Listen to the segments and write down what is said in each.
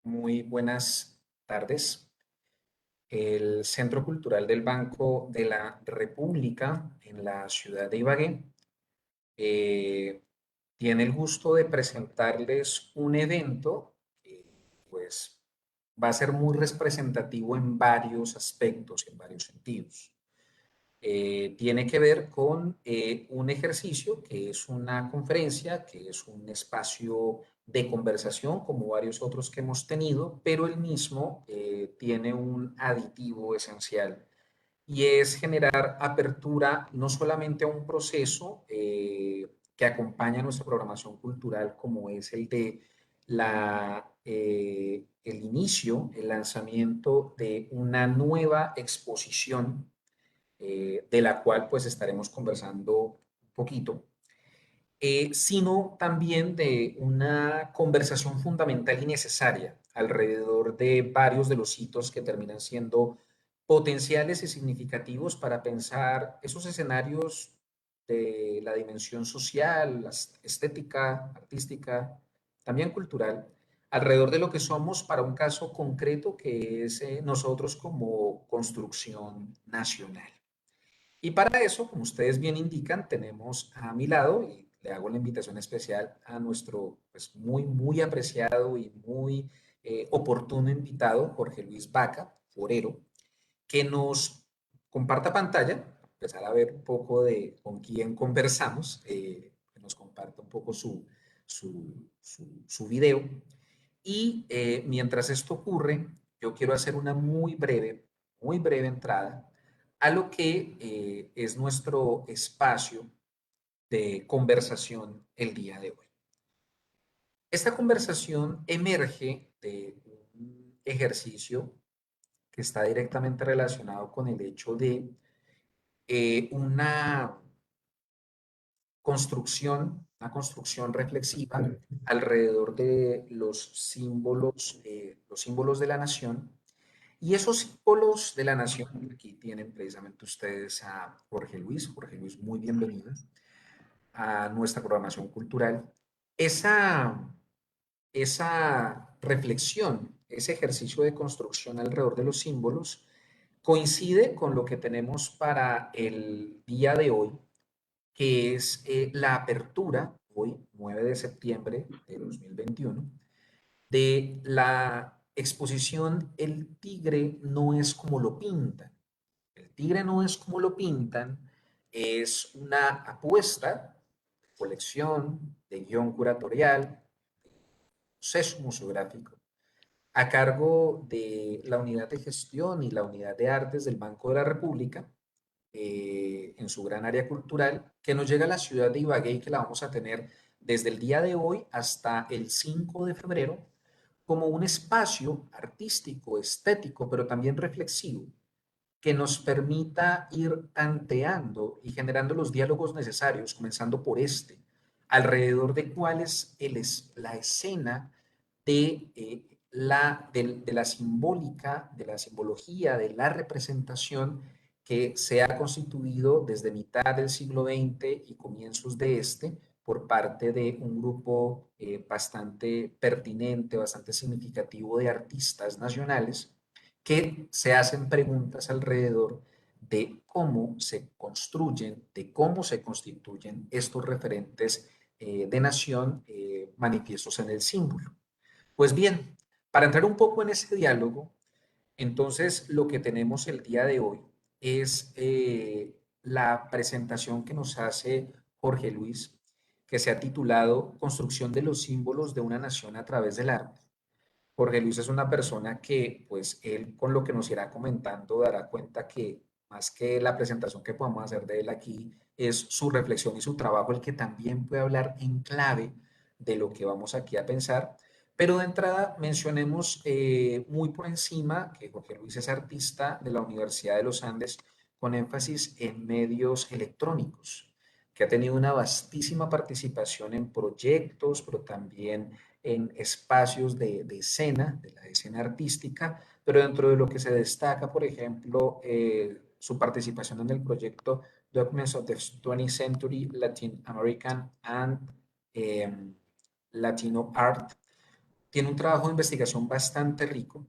Muy buenas tardes. El Centro Cultural del Banco de la República en la ciudad de Ibagué eh, tiene el gusto de presentarles un evento que pues va a ser muy representativo en varios aspectos, en varios sentidos. Tiene que ver con un ejercicio que es una conferencia, que es un espacio de conversación como varios otros que hemos tenido, pero el mismo tiene un aditivo esencial y es generar apertura no solamente a un proceso que acompaña nuestra programación cultural como es el de el inicio, el lanzamiento de una nueva exposición de la cual pues estaremos conversando un poquito, sino también de una conversación fundamental y necesaria alrededor de varios de los hitos que terminan siendo potenciales y significativos para pensar esos escenarios de la dimensión social, estética, artística, también cultural, alrededor de lo que somos para un caso concreto que es nosotros como construcción nacional. Y para eso, como ustedes bien indican, tenemos a mi lado, y le hago la invitación especial a nuestro pues, muy apreciado y muy oportuno invitado, Jorge Luis Vaca, forero, que nos comparta pantalla, empezar a ver un poco de con quién conversamos, que nos comparta un poco su video. Y mientras esto ocurre, yo quiero hacer una muy breve entrada a lo que es nuestro espacio de conversación el día de hoy. Esta conversación emerge de un ejercicio que está directamente relacionado con el hecho de una construcción reflexiva alrededor de los símbolos de la nación. Y esos símbolos de la nación, aquí tienen precisamente ustedes a Jorge Luis. Jorge Luis, muy bienvenido a nuestra programación cultural. Esa, esa reflexión, ese ejercicio de construcción alrededor de los símbolos, coincide con lo que tenemos para el día de hoy, que es la apertura, hoy 9 de septiembre de 2021, de la exposición El tigre no es como lo pintan. El tigre no es como lo pintan es una apuesta, colección, de guión curatorial, proceso museográfico, a cargo de la Unidad de Gestión y la Unidad de Artes del Banco de la República, en su gran área cultural, que nos llega a la ciudad de Ibagué y que la vamos a tener desde el día de hoy hasta el 5 de febrero como un espacio artístico, estético, pero también reflexivo, que nos permita ir tanteando y generando los diálogos necesarios, comenzando por este, alrededor de cuál es la escena de la simbólica, de la simbología, de la representación que se ha constituido desde mitad del siglo XX y comienzos de este por parte de un grupo bastante pertinente, bastante significativo de artistas nacionales que se hacen preguntas alrededor de cómo se construyen, de cómo se constituyen estos referentes de nación manifiestos en el símbolo. Pues bien, para entrar un poco en ese diálogo, entonces lo que tenemos el día de hoy es la presentación que nos hace Jorge Luis, que se ha titulado Construcción de los símbolos de una nación a través del arte. Jorge Luis es una persona que, pues, él con lo que nos irá comentando dará cuenta que más que la presentación que podamos hacer de él aquí, es su reflexión y su trabajo el que también puede hablar en clave de lo que vamos aquí a pensar. Pero de entrada mencionemos muy por encima que Jorge Luis es artista de la Universidad de los Andes con énfasis en medios electrónicos, que ha tenido una vastísima participación en proyectos, pero también en espacios de escena, de la escena artística, pero dentro de lo que se destaca, por ejemplo, su participación en el proyecto Documents of the 20th Century Latin American and Latino Art, tiene un trabajo de investigación bastante rico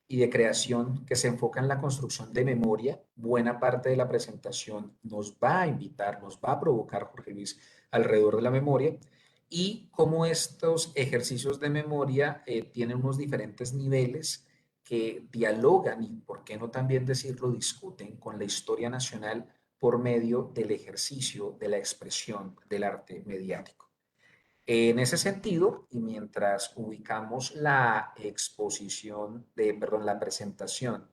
y de creación que se enfoca en la construcción de memoria. Buena parte de la presentación nos va a invitar, nos va a provocar, Jorge Luis, alrededor de la memoria y cómo estos ejercicios de memoria tienen unos diferentes niveles que dialogan y, por qué no también decirlo, discuten con la historia nacional por medio del ejercicio de la expresión del arte mediático. En ese sentido, y mientras ubicamos la exposición perdón, la presentación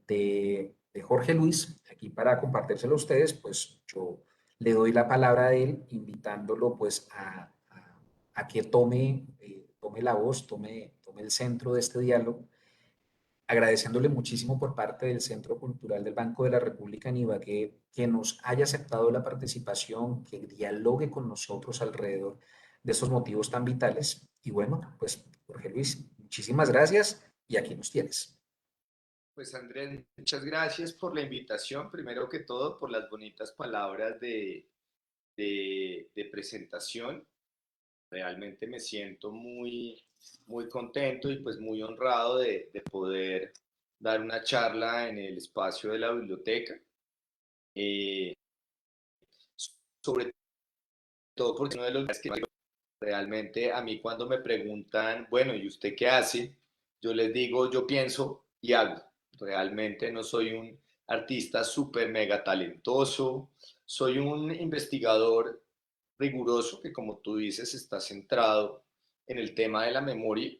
de Jorge Luis, aquí para compartírselo a ustedes, pues yo le doy la palabra a él, invitándolo pues a que tome la voz, tome el centro de este diálogo, agradeciéndole muchísimo por parte del Centro Cultural del Banco de la República en Ibagué que nos haya aceptado la participación, que dialogue con nosotros alrededor de estos motivos tan vitales. Y bueno, pues Jorge Luis, muchísimas gracias y aquí nos tienes. Pues Andrés, muchas gracias por la invitación, primero que todo por las bonitas palabras de presentación. Realmente me siento muy contento y pues muy honrado de poder dar una charla en el espacio de la biblioteca. Eh, Sobre todo porque uno de los que realmente a mí cuando me preguntan, bueno, ¿y usted qué hace? Yo les digo, yo pienso y hago. Realmente no soy un artista súper mega talentoso, soy un investigador riguroso que, como tú dices, está centrado en el tema de la memoria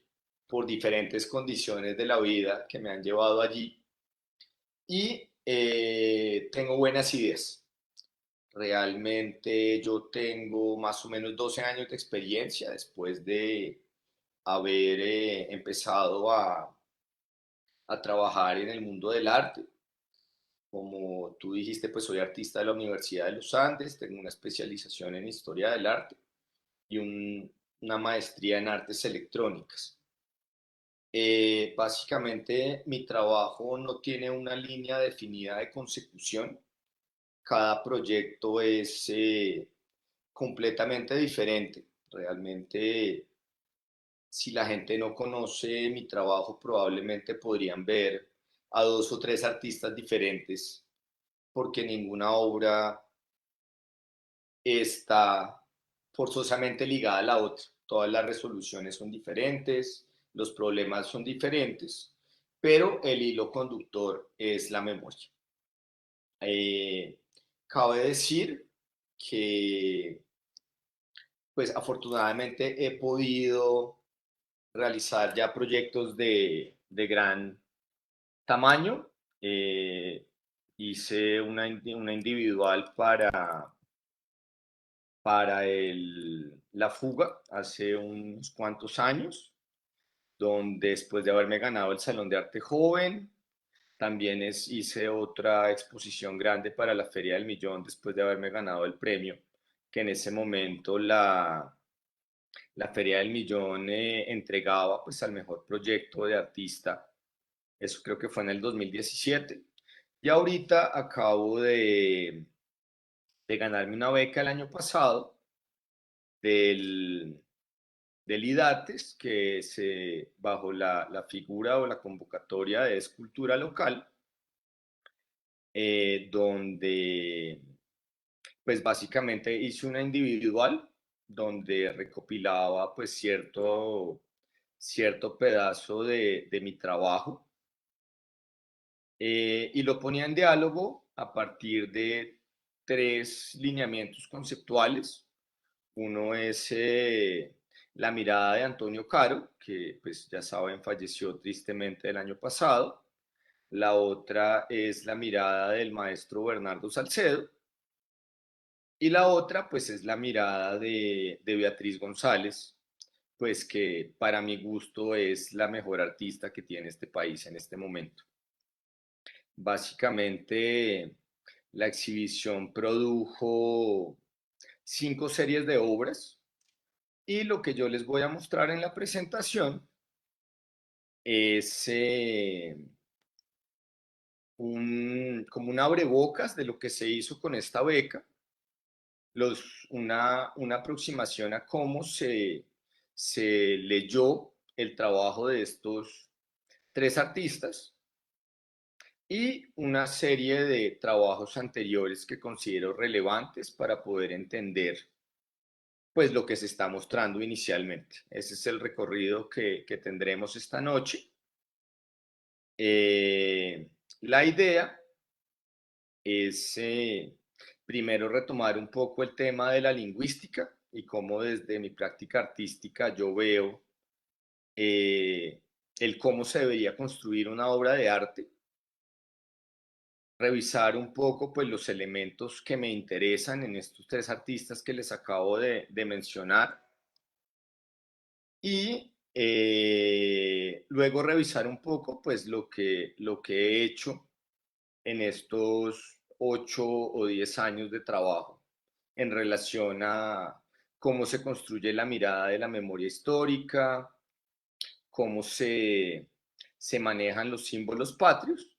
por diferentes condiciones de la vida que me han llevado allí y tengo buenas ideas. Realmente yo tengo más o menos 12 años de experiencia después de haber empezado a trabajar en el mundo del arte. Como tú dijiste, pues soy artista de la Universidad de los Andes, tengo una especialización en historia del arte y una maestría en artes electrónicas. Básicamente mi trabajo no tiene una línea definida de consecución. Cada proyecto es completamente diferente. Realmente, si la gente no conoce mi trabajo, probablemente podrían ver a dos o tres artistas diferentes, porque ninguna obra está forzosamente ligada a la otra. Todas las resoluciones son diferentes, los problemas son diferentes, pero el hilo conductor es la memoria. Eh, Cabe decir que pues afortunadamente he podido realizar ya proyectos de gran tamaño. Eh, Hice una individual para La Fuga hace unos cuantos años, donde después de haberme ganado el Salón de Arte Joven, también hice otra exposición grande para la Feria del Millón después de haberme ganado el premio, que en ese momento la Feria del Millón entregaba pues al mejor proyecto de artista. Eso creo que fue en el 2017. Y ahorita acabo de ganarme una beca el año pasado del, del IDATES, que se, bajo la figura o la convocatoria de escultura local, donde pues básicamente hice una individual donde recopilaba pues cierto pedazo de mi trabajo, y lo ponía en diálogo a partir de tres lineamientos conceptuales. Uno es la mirada de Antonio Caro, que pues ya saben falleció tristemente el año pasado. La otra es la mirada del maestro Bernardo Salcedo. Y la otra, pues, es la mirada de Beatriz González, pues que para mi gusto es la mejor artista que tiene este país en este momento. Básicamente, la exhibición produjo 5 series de obras y lo que yo les voy a mostrar en la presentación es como un abrebocas de lo que se hizo con esta beca, una aproximación a cómo se leyó el trabajo de estos tres artistas y una serie de trabajos anteriores que considero relevantes para poder entender pues lo que se está mostrando inicialmente. Ese es el recorrido que tendremos esta noche. La idea es primero retomar un poco el tema de la lingüística y cómo desde mi práctica artística yo veo el cómo se debería construir una obra de arte, revisar un poco pues los elementos que me interesan en estos tres artistas que les acabo de mencionar y luego revisar un poco pues lo que he hecho en estos 8 o 10 años de trabajo en relación a cómo se construye la mirada de la memoria histórica, cómo se manejan los símbolos patrios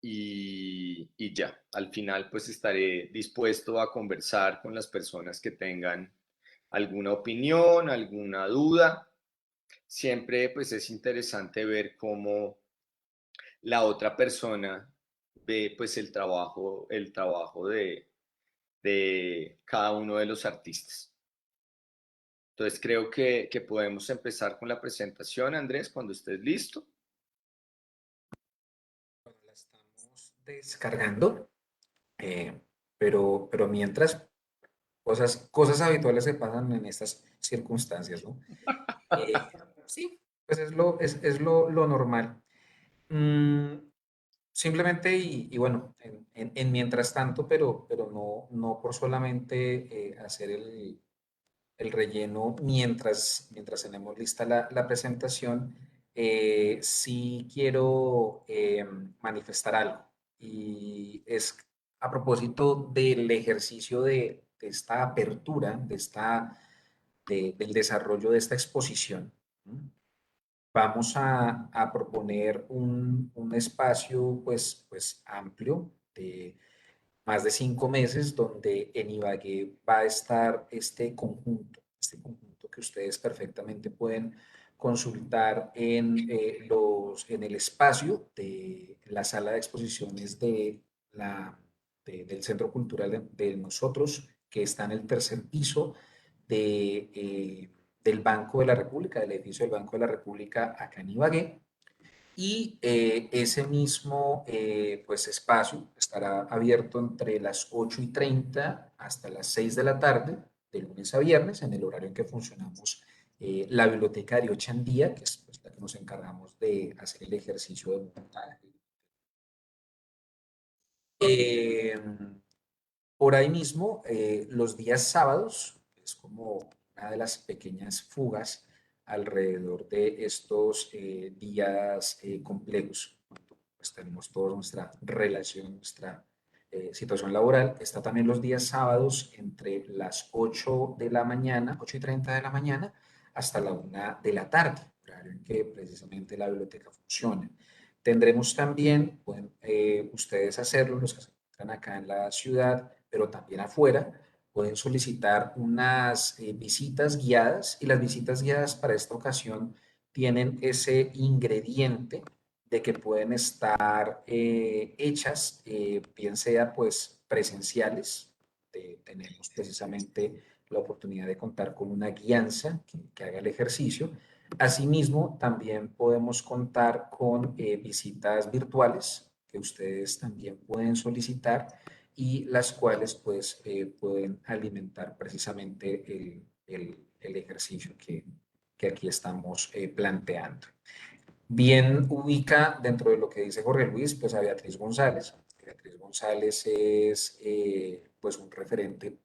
y ya, al final pues estaré dispuesto a conversar con las personas que tengan alguna opinión, alguna duda. Siempre pues es interesante ver cómo la otra persona ve pues el trabajo de cada uno de los artistas. Entonces creo que podemos empezar con la presentación, Andrés, cuando estés listo. Bueno, la estamos descargando, pero mientras, cosas habituales que pasan en estas circunstancias, ¿no? Eh, sí, pues es lo normal. Mm, simplemente, y bueno, en mientras tanto, pero no por solamente hacer el relleno mientras tenemos lista la presentación, sí quiero manifestar algo. Y es a propósito del ejercicio de esta apertura, del desarrollo de esta exposición. ¿Mm? Vamos a proponer un espacio pues amplio de más de 5 meses, donde en Ibagué va a estar este conjunto que ustedes perfectamente pueden consultar en el espacio de la sala de exposiciones del Centro Cultural de nosotros, que está en el tercer piso del Banco de la República, del edificio del Banco de la República acá en Ibagué. Y ese mismo pues espacio estará abierto entre las 8:30 hasta las 6 de la tarde, de lunes a viernes, en el horario en que funcionamos la biblioteca de Ochandía, que es pues, la que nos encargamos de hacer el ejercicio de montaje. Eh, por ahí mismo, los días sábados, es como una de las pequeñas fugas alrededor de estos días complejos. Pues tenemos toda nuestra relación, nuestra situación laboral. Está también los días sábados entre las 8 de la mañana, 8:30 de la mañana, hasta la 1 de la tarde, horario en que precisamente la biblioteca funciona. Tendremos también, pueden ustedes hacerlo, los que se encuentran acá en la ciudad, pero también afuera, pueden solicitar unas visitas guiadas, y las visitas guiadas para esta ocasión tienen ese ingrediente de que pueden estar hechas, bien sea pues presenciales. Tenemos precisamente la oportunidad de contar con una guianza que haga el ejercicio. Asimismo, también podemos contar con visitas virtuales que ustedes también pueden solicitar, y las cuales pues pueden alimentar precisamente el ejercicio que aquí estamos planteando. Bien ubica dentro de lo que dice Jorge Luis, pues a Beatriz González. Beatriz González es pues un referente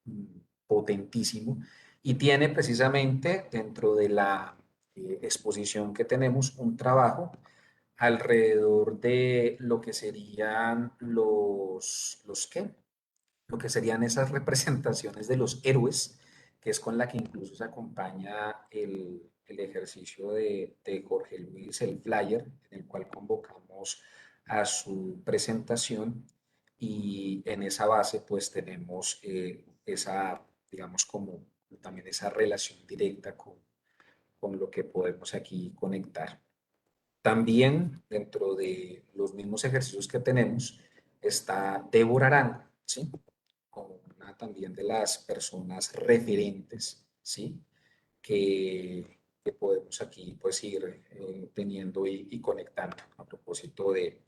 potentísimo, y tiene precisamente dentro de la exposición que tenemos un trabajo alrededor de lo que serían ¿qué? Lo que serían esas representaciones de los héroes, que es con la que incluso se acompaña el ejercicio de Jorge Luis, el flyer, en el cual convocamos a su presentación. Y en esa base pues tenemos esa, digamos, como también esa relación directa con lo que podemos aquí conectar. También dentro de los mismos ejercicios que tenemos está Débora Arango, ¿sí? Como una también de las personas referentes, ¿sí? Que podemos aquí pues ir teniendo y conectando a propósito de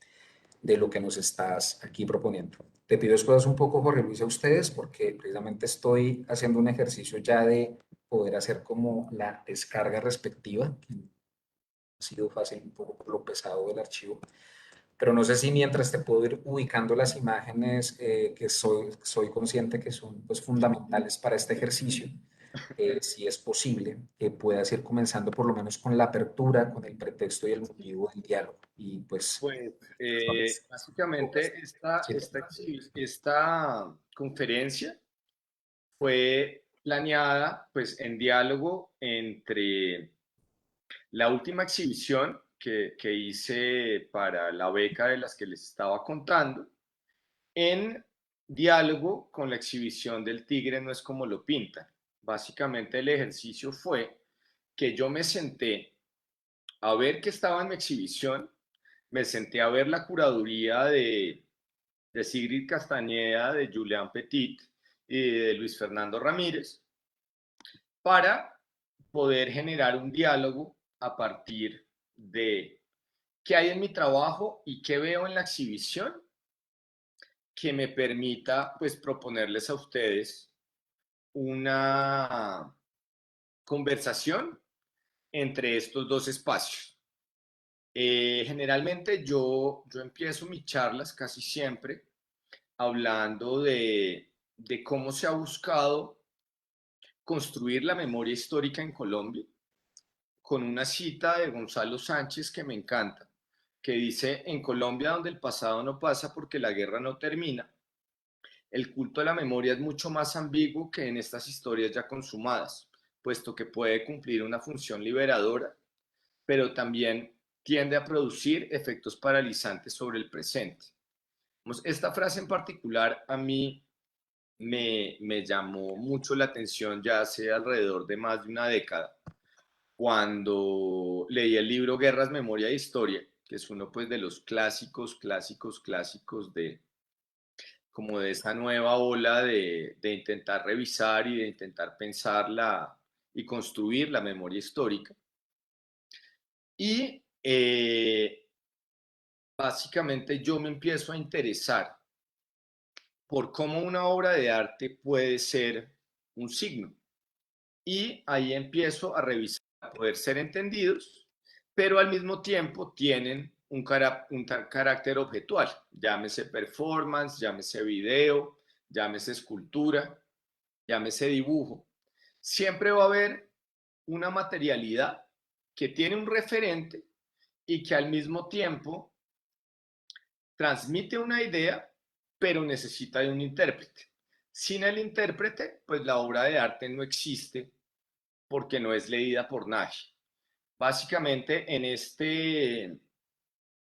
lo que nos estás aquí proponiendo. Te pido excusas un poco, Jorge Luis, a ustedes, porque precisamente estoy haciendo un ejercicio ya de poder hacer como la descarga respectiva, que ha sido fácil un poco por lo pesado del archivo, pero no sé si mientras te puedo ir ubicando las imágenes que soy consciente que son pues fundamentales para este ejercicio, si es posible, que puedas ir comenzando por lo menos con la apertura, con el pretexto y el motivo del diálogo. Y pues, Pues vamos. básicamente Sí. esta conferencia fue planeada pues en diálogo entre la última exhibición que hice para la beca de las que les estaba contando, en diálogo con la exhibición del tigre no es como lo pintan. Básicamente el ejercicio fue que yo me senté a ver qué estaba en mi exhibición, me senté a ver la curaduría de Sigrid Castañeda, de Julián Petit y de Luis Fernando Ramírez, para poder generar un diálogo a partir de qué hay en mi trabajo y qué veo en la exhibición que me permita pues proponerles a ustedes una conversación entre estos dos espacios. Generalmente yo empiezo mis charlas casi siempre hablando de cómo se ha buscado construir la memoria histórica en Colombia, con una cita de Gonzalo Sánchez que me encanta, que dice: en Colombia, donde el pasado no pasa porque la guerra no termina, el culto a la memoria es mucho más ambiguo que en estas historias ya consumadas, puesto que puede cumplir una función liberadora, pero también tiende a producir efectos paralizantes sobre el presente. Esta frase en particular a mí me llamó mucho la atención ya hace alrededor de más de una década, cuando leí el libro Guerras, Memoria e Historia, que es uno pues de los clásicos de como de esta nueva ola de intentar revisar y de intentar pensar y construir la memoria histórica. Y básicamente yo me empiezo a interesar por cómo una obra de arte puede ser un signo. Y ahí empiezo a revisar, a poder ser entendidos, pero al mismo tiempo tienen un carácter objetual, llámese performance, llámese video, llámese escultura, llámese dibujo. Siempre va a haber una materialidad que tiene un referente y que al mismo tiempo transmite una idea, pero necesita de un intérprete. Sin el intérprete, pues la obra de arte no existe porque no es leída por nadie. Básicamente en este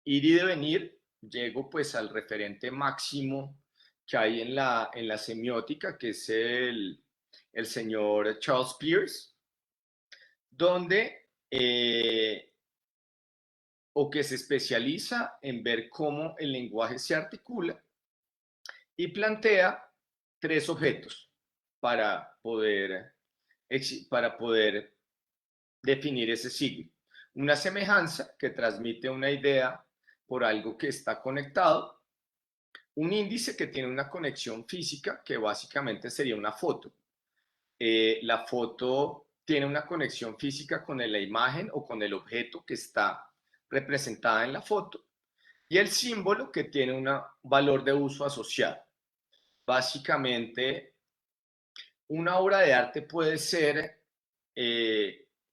ir y devenir llego pues al referente máximo que hay en la semiótica, que es el señor Charles Peirce, donde o que se especializa en ver cómo el lenguaje se articula y plantea tres objetos para poder, para poder definir ese signo. Una semejanza que transmite una idea por algo que está conectado, un índice que tiene una conexión física, que básicamente sería una foto. La foto tiene una conexión física con la imagen o con el objeto que está representada en la foto, y el símbolo que tiene un valor de uso asociado. Básicamente, una obra de arte puede ser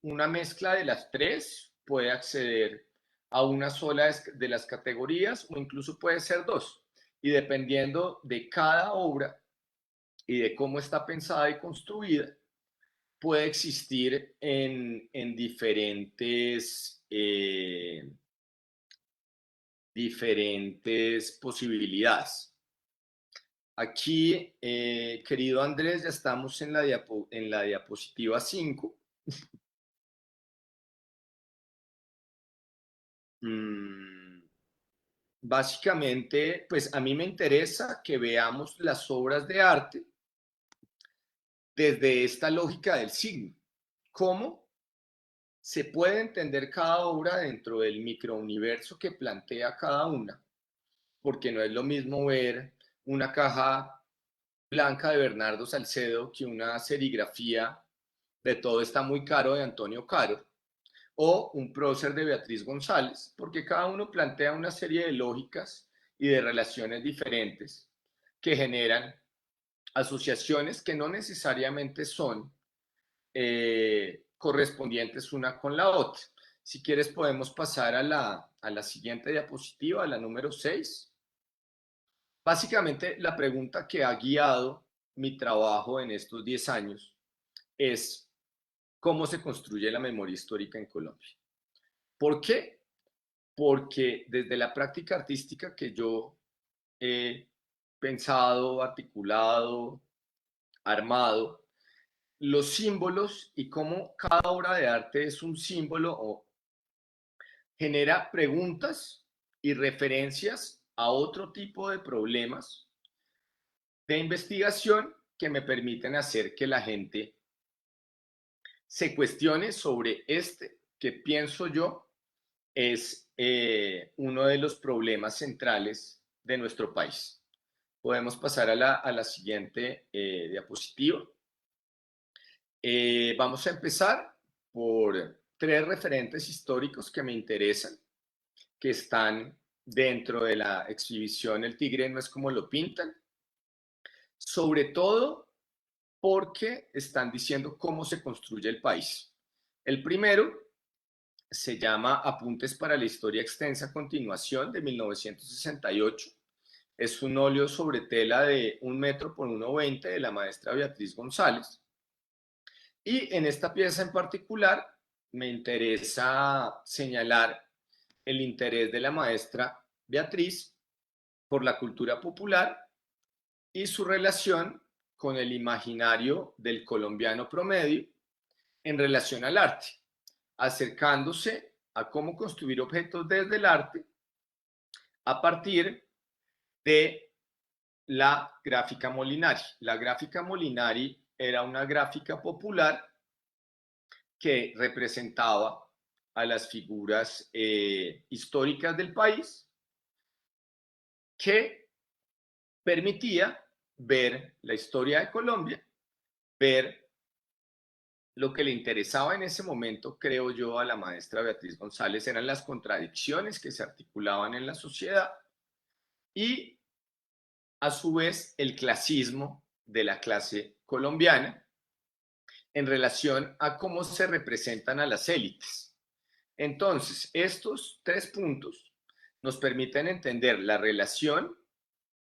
una mezcla de las tres, puede acceder a una sola de las categorías o incluso puede ser dos. Y dependiendo de cada obra y de cómo está pensada y construida, puede existir en diferentes posibilidades. Aquí, querido Andrés, ya estamos en la diapositiva 5. básicamente, pues a mí me interesa que veamos las obras de arte desde esta lógica del signo. ¿Cómo se puede entender cada obra dentro del microuniverso que plantea cada una? Porque no es lo mismo ver una caja blanca de Bernardo Salcedo que una serigrafía de Todo está muy caro de Antonio Caro, o un prócer de Beatriz González, porque cada uno plantea una serie de lógicas y de relaciones diferentes que generan asociaciones que no necesariamente son correspondientes una con la otra. Si quieres podemos pasar a la siguiente diapositiva, a la número 6. Básicamente la pregunta que ha guiado mi trabajo en estos 10 años es cómo se construye la memoria histórica en Colombia. ¿Por qué? Porque desde la práctica artística que yo he pensado, articulado, armado, los símbolos y cómo cada obra de arte es un símbolo o genera preguntas y referencias a otro tipo de problemas de investigación que me permiten hacer que la gente se cuestione sobre este que pienso yo es uno de los problemas centrales de nuestro país. Podemos pasar a la siguiente diapositiva. Vamos a empezar por 3 referentes históricos que me interesan, que están dentro de la exhibición El tigre no es como lo pintan, sobre todo porque están diciendo cómo se construye el país. El primero se llama Apuntes para la historia extensa a continuación, de 1968. Es un óleo sobre tela de 1 metro por 1,20 de la maestra Beatriz González. Y en esta pieza en particular me interesa señalar el interés de la maestra Beatriz por la cultura popular y su relación con el imaginario del colombiano promedio en relación al arte, acercándose a cómo construir objetos desde el arte a partir de la gráfica Molinari. La gráfica Molinari era una gráfica popular que representaba a las figuras históricas del país, que permitía ver la historia de Colombia, ver lo que le interesaba en ese momento, creo yo, a la maestra Beatriz González, eran las contradicciones que se articulaban en la sociedad y, a su vez, el clasismo de la clase colombiana en relación a cómo se representan a las élites. Entonces, estos 3 puntos nos permiten entender la relación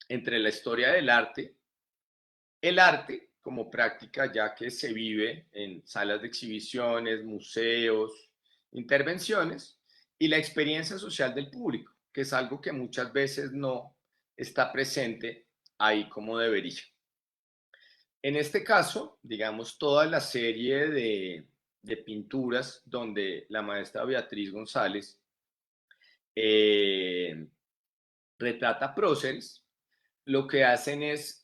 entre la historia del arte, el arte como práctica ya que se vive en salas de exhibiciones, museos, intervenciones, y la experiencia social del público, que es algo que muchas veces no está presente ahí como debería. En este caso, digamos, toda la serie de pinturas donde la maestra Beatriz González retrata próceres, lo que hacen es,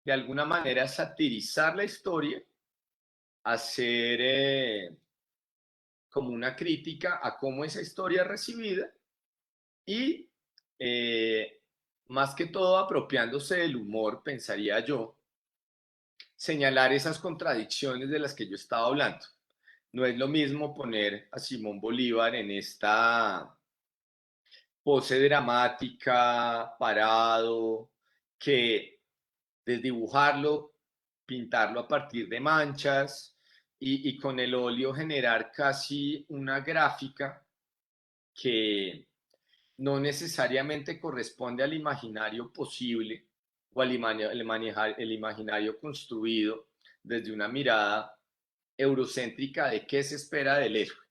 de alguna manera, satirizar la historia, hacer como una crítica a cómo esa historia es recibida y, más que todo, apropiándose del humor, pensaría yo, señalar esas contradicciones de las que yo estaba hablando. No es lo mismo poner a Simón Bolívar en esta pose dramática, parado, que desdibujarlo, pintarlo a partir de manchas y con el óleo generar casi una gráfica que no necesariamente corresponde al imaginario posible o al el imaginario construido desde una mirada eurocéntrica de qué se espera del héroe.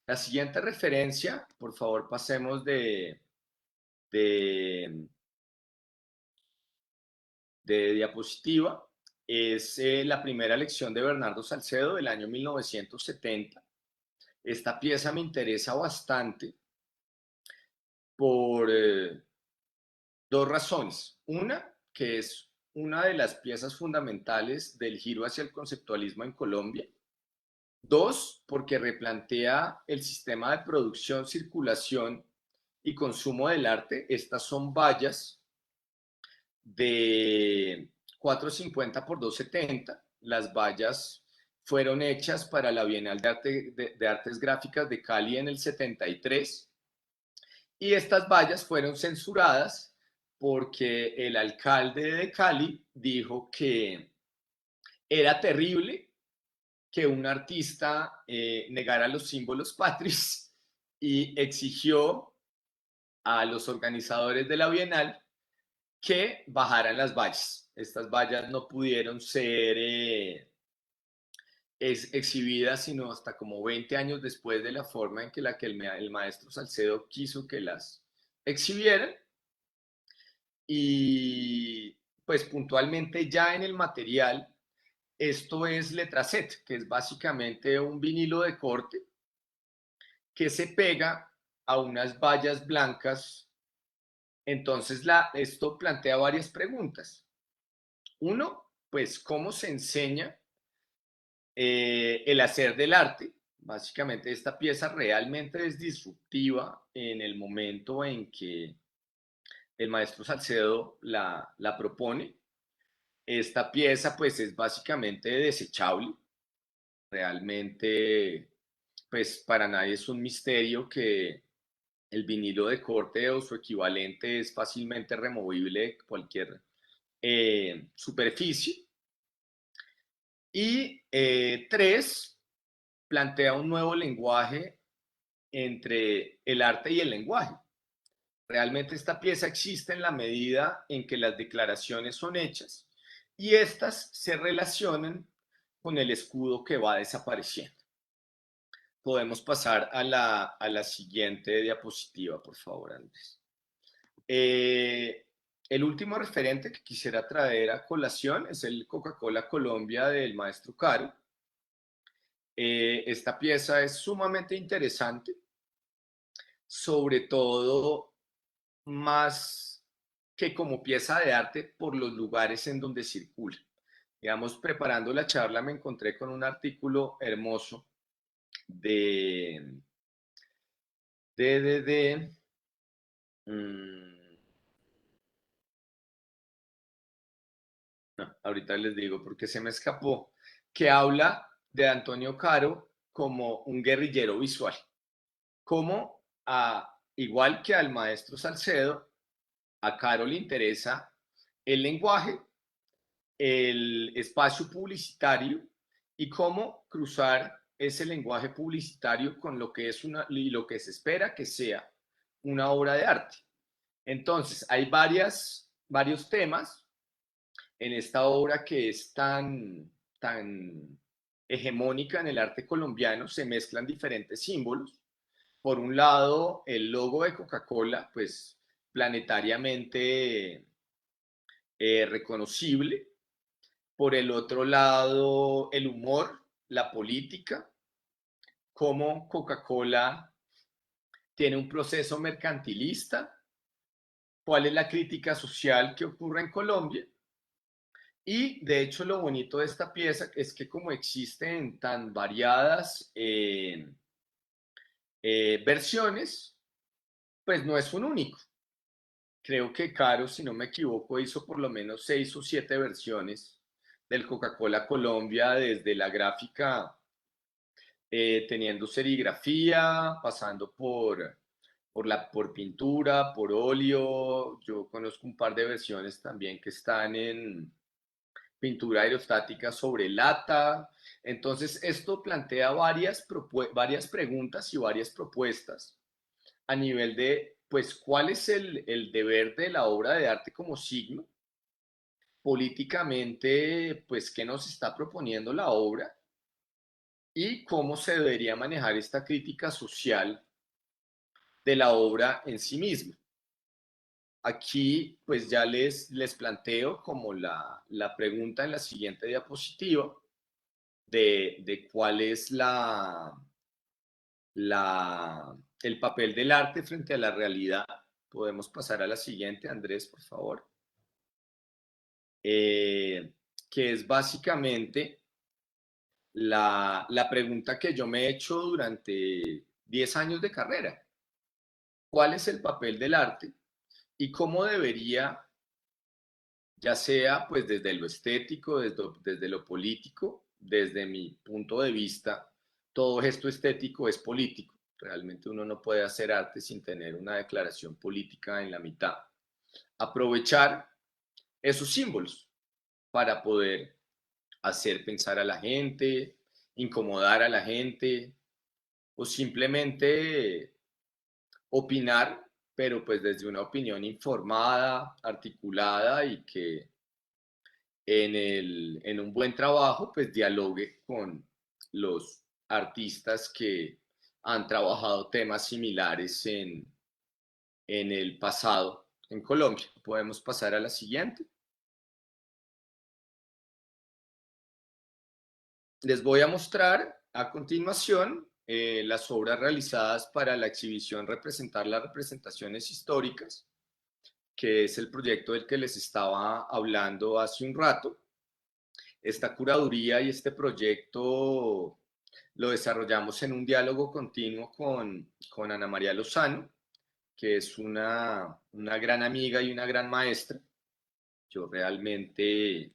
La siguiente referencia, por favor, pasemos de, de diapositiva, es la primera lección de Bernardo Salcedo del año 1970. Esta pieza me interesa bastante por dos razones. Una, que es una de las piezas fundamentales del giro hacia el conceptualismo en Colombia. Dos, porque replantea el sistema de producción, circulación y consumo del arte. Estas son vallas de 450 por 270. Las vallas fueron hechas para la Bienal de Artes Gráficas de Cali en el 73 y estas vallas fueron censuradas porque el alcalde de Cali dijo que era terrible que un artista negara los símbolos patrios y exigió a los organizadores de la Bienal que bajaran las vallas. Estas vallas no pudieron ser exhibidas sino hasta como 20 años después de la forma en que el maestro Salcedo quiso que las exhibieran. Y pues puntualmente ya en el material, esto es letra Z, que es básicamente un vinilo de corte que se pega a unas vallas blancas. Entonces esto plantea varias preguntas. Uno, pues, ¿cómo se enseña el hacer del arte? Básicamente esta pieza realmente es disruptiva en el momento en que el maestro Salcedo la propone. Esta pieza pues es básicamente desechable. Realmente pues para nadie es un misterio que el vinilo de corte o su equivalente es fácilmente removible de cualquier superficie. Y tres, plantea un nuevo lenguaje entre el arte y el lenguaje. Realmente esta pieza existe en la medida en que las declaraciones son hechas y estas se relacionan con el escudo que va desapareciendo. Podemos pasar a la siguiente diapositiva, por favor, Andrés. El último referente que quisiera traer a colación es el Coca-Cola Colombia del maestro Caro. Esta pieza es sumamente interesante, sobre todo más que como pieza de arte por los lugares en donde circula. Digamos, preparando la charla me encontré con un artículo hermoso de, de, de, de mmm, no, ahorita les digo porque se me escapó, que habla de Antonio Caro como un guerrillero visual, como igual que al maestro Salcedo, a Caro le interesa el lenguaje, el espacio publicitario y cómo cruzar ese lenguaje publicitario con lo que es y lo que se espera que sea una obra de arte. Entonces, hay varios temas en esta obra que es tan hegemónica en el arte colombiano. Se mezclan diferentes símbolos. Por un lado, el logo de Coca-Cola, pues planetariamente reconocible. Por el otro lado, el humor, la política, cómo Coca-Cola tiene un proceso mercantilista, cuál es la crítica social que ocurre en Colombia. Y de hecho lo bonito de esta pieza es que como existen tan variadas versiones, pues no es un único. Creo que Caro, si no me equivoco, hizo por lo menos 6 o 7 versiones del Coca-Cola Colombia, desde la gráfica teniendo serigrafía, pasando por pintura, por óleo. Yo conozco un par de versiones también que están en pintura aerostática sobre lata. Entonces, esto plantea varias preguntas y varias propuestas a nivel de, pues, cuál es el deber de la obra de arte como signo, políticamente, pues, qué nos está proponiendo la obra y cómo se debería manejar esta crítica social de la obra en sí misma. Aquí pues ya les planteo como la pregunta en la siguiente diapositiva de cuál es el papel del arte frente a la realidad. Podemos pasar a la siguiente, Andrés, por favor. Que es básicamente la pregunta que yo me he hecho durante 10 años de carrera. ¿Cuál es el papel del arte y cómo debería, ya sea pues desde lo estético, desde lo político, desde mi punto de vista, todo gesto estético es político? Realmente uno no puede hacer arte sin tener una declaración política en la mitad. Aprovechar esos símbolos para poder hacer pensar a la gente, incomodar a la gente o simplemente opinar, pero pues desde una opinión informada, articulada y que en un buen trabajo pues dialogue con los artistas que han trabajado temas similares en el pasado en Colombia. Podemos pasar a la siguiente. Les voy a mostrar a continuación las obras realizadas para la exhibición Representar las representaciones históricas, que es el proyecto del que les estaba hablando hace un rato. Esta curaduría y este proyecto lo desarrollamos en un diálogo continuo con Ana María Lozano, que es una gran amiga y una gran maestra. Yo realmente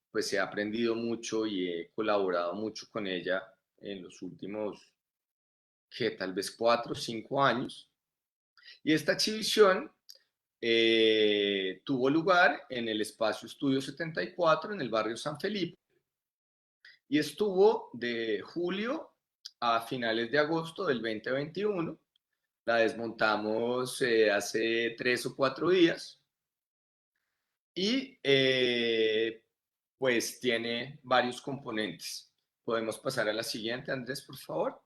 pues he aprendido mucho y he colaborado mucho con ella en los últimos, que tal vez 4 o 5 años. Y esta exhibición tuvo lugar en el Espacio Estudio 74 en el barrio San Felipe y estuvo de julio a finales de agosto del 2021. La desmontamos hace 3 o 4 días y pues tiene varios componentes. Podemos pasar a la siguiente, Andrés, por favor.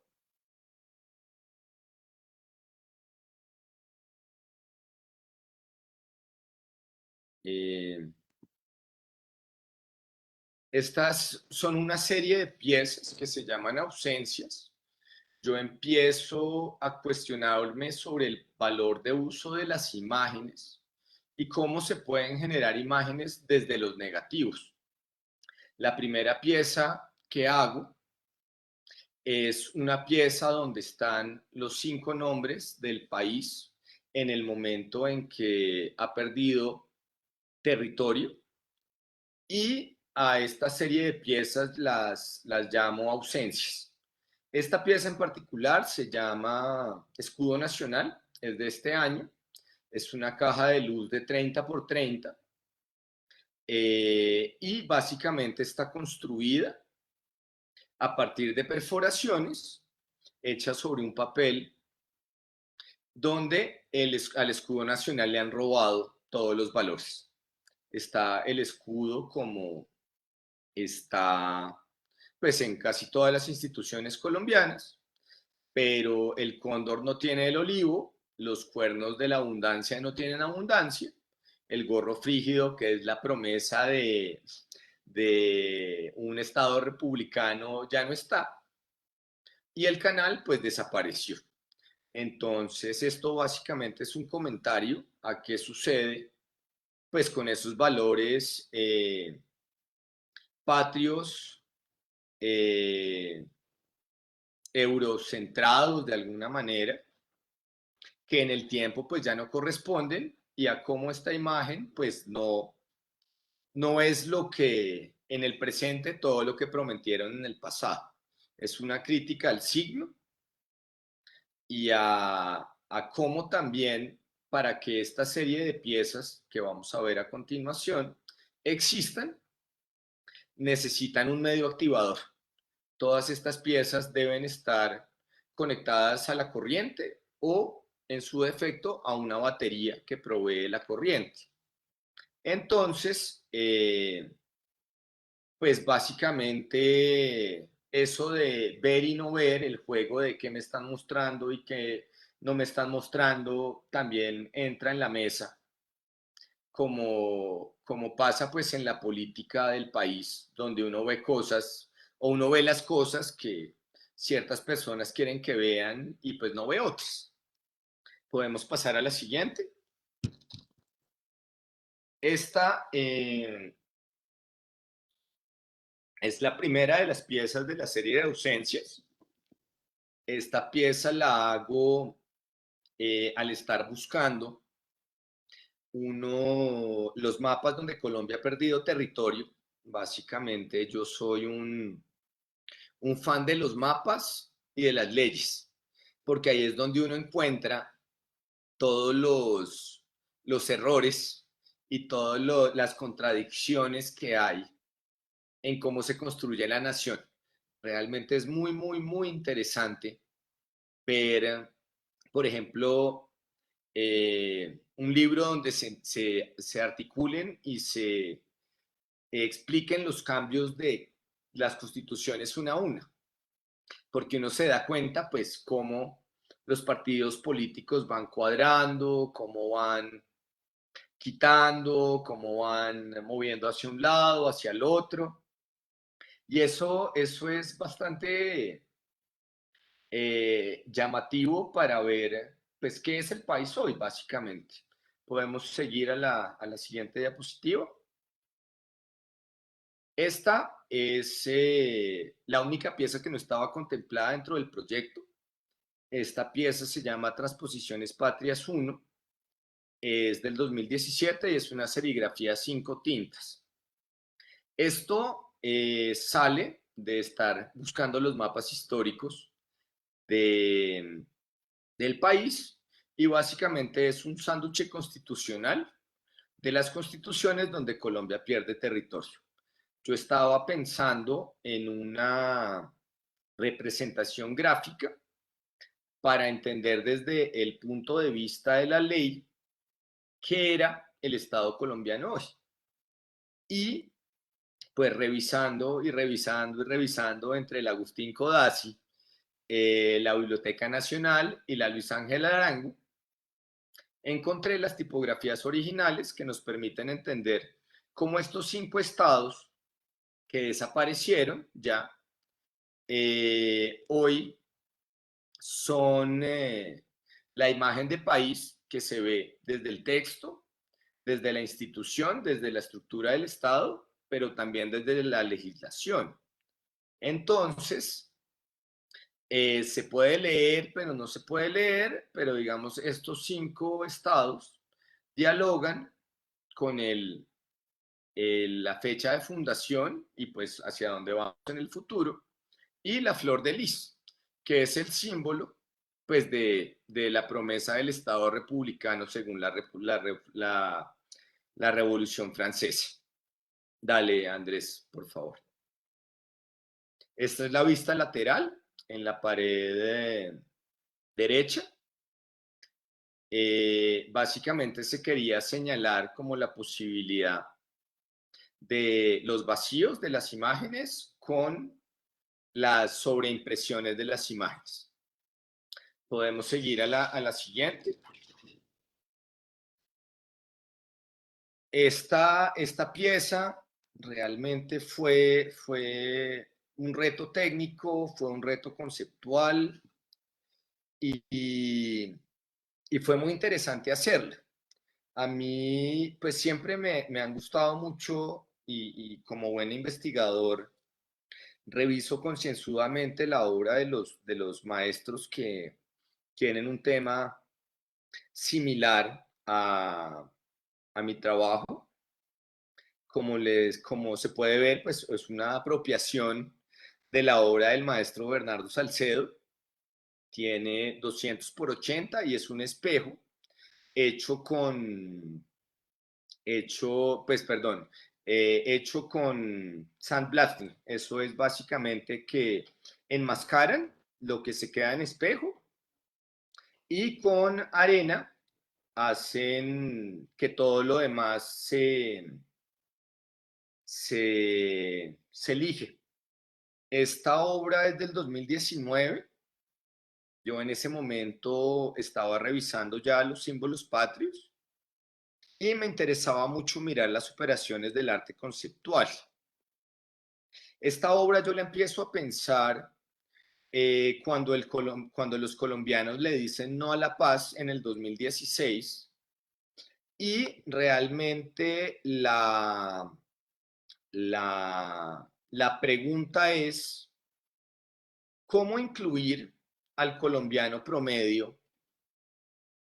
Estas son una serie de piezas que se llaman ausencias. Yo empiezo a cuestionarme sobre el valor de uso de las imágenes y cómo se pueden generar imágenes desde los negativos. La primera pieza que hago es una pieza donde están los 5 nombres del país en el momento en que ha perdido territorio, y a esta serie de piezas las llamo ausencias. Esta pieza en particular se llama Escudo Nacional, es de este año, es una caja de luz de 30 por 30 y básicamente está construida a partir de perforaciones hechas sobre un papel donde al escudo nacional le han robado todos los valores. Está el escudo como está pues en casi todas las instituciones colombianas, pero el cóndor no tiene el olivo, los cuernos de la abundancia no tienen abundancia, el gorro frígido, que es la promesa de un Estado republicano, ya no está, y el canal pues desapareció. Entonces esto básicamente es un comentario a qué sucede pues con esos valores patrios, eurocentrados de alguna manera, que en el tiempo pues ya no corresponden, y a cómo esta imagen pues no es lo que en el presente, todo lo que prometieron en el pasado. Es una crítica al siglo y a cómo también, para que esta serie de piezas que vamos a ver a continuación existan, necesitan un medio activador. Todas estas piezas deben estar conectadas a la corriente o, en su defecto, a una batería que provee la corriente. Entonces, pues básicamente eso de ver y no ver, el juego de qué me están mostrando y qué no me están mostrando, también entra en la mesa, como pasa pues en la política del país, donde uno ve cosas o uno ve las cosas que ciertas personas quieren que vean y pues no ve otras. Podemos pasar a la siguiente. Esta es la primera de las piezas de la serie de ausencias. Esta pieza la hago al estar buscando los mapas donde Colombia ha perdido territorio. Básicamente yo soy un fan de los mapas y de las leyes, porque ahí es donde uno encuentra todos los errores y todas las contradicciones que hay en cómo se construye la nación. Realmente es muy, muy, muy interesante ver, por ejemplo, un libro donde se articulen y se expliquen los cambios de las constituciones una a una, porque uno se da cuenta, pues, cómo los partidos políticos van cuadrando, cómo van quitando, cómo van moviendo hacia un lado, hacia el otro. Y eso es bastante llamativo para ver, pues, qué es el país hoy, básicamente. Podemos seguir a la siguiente diapositiva. Esta es la única pieza que no estaba contemplada dentro del proyecto. Esta pieza se llama Transposiciones Patrias 1, es del 2017 y es una serigrafía a 5 tintas. Esto sale de estar buscando los mapas históricos del país y básicamente es un sándwich constitucional de las constituciones donde Colombia pierde territorio. Yo estaba pensando en una representación gráfica para entender desde el punto de vista de la ley qué era el Estado colombiano hoy. Y pues revisando y revisando y revisando entre el Agustín Codazzi, la Biblioteca Nacional y la Luis Ángel Arango, encontré las tipografías originales que nos permiten entender cómo estos 5 estados que desaparecieron ya, hoy son la imagen de país que se ve desde el texto, desde la institución, desde la estructura del Estado, pero también desde la legislación. Entonces, se puede leer, pero no se puede leer, pero digamos, estos 5 estados dialogan con la fecha de fundación y pues hacia dónde vamos en el futuro, y la flor de lis, que es el símbolo pues de la promesa del Estado republicano según la Revolución Francesa. Dale, Andrés, por favor. Esta es la vista lateral en la pared derecha. Básicamente se quería señalar como la posibilidad de los vacíos de las imágenes con las sobreimpresiones de las imágenes. Podemos seguir a la siguiente. Esta pieza realmente fue un reto técnico, fue un reto conceptual y fue muy interesante hacerla. A mí, pues siempre me han gustado mucho y como buen investigador, reviso concienzudamente la obra de los maestros que tienen un tema similar a mi trabajo. Como se puede ver, pues es una apropiación de la obra del maestro Bernardo Salcedo. Tiene 200 por 80 y es un espejo hecho hecho con sandblasting. Eso es básicamente que enmascaran lo que se queda en espejo y con arena hacen que todo lo demás se elige. Esta obra es del 2019. Yo en ese momento estaba revisando ya los símbolos patrios y me interesaba mucho mirar las operaciones del arte conceptual. Esta obra yo la empiezo a pensar cuando los colombianos le dicen no a la paz en el 2016 Y realmente la pregunta es, ¿cómo incluir al colombiano promedio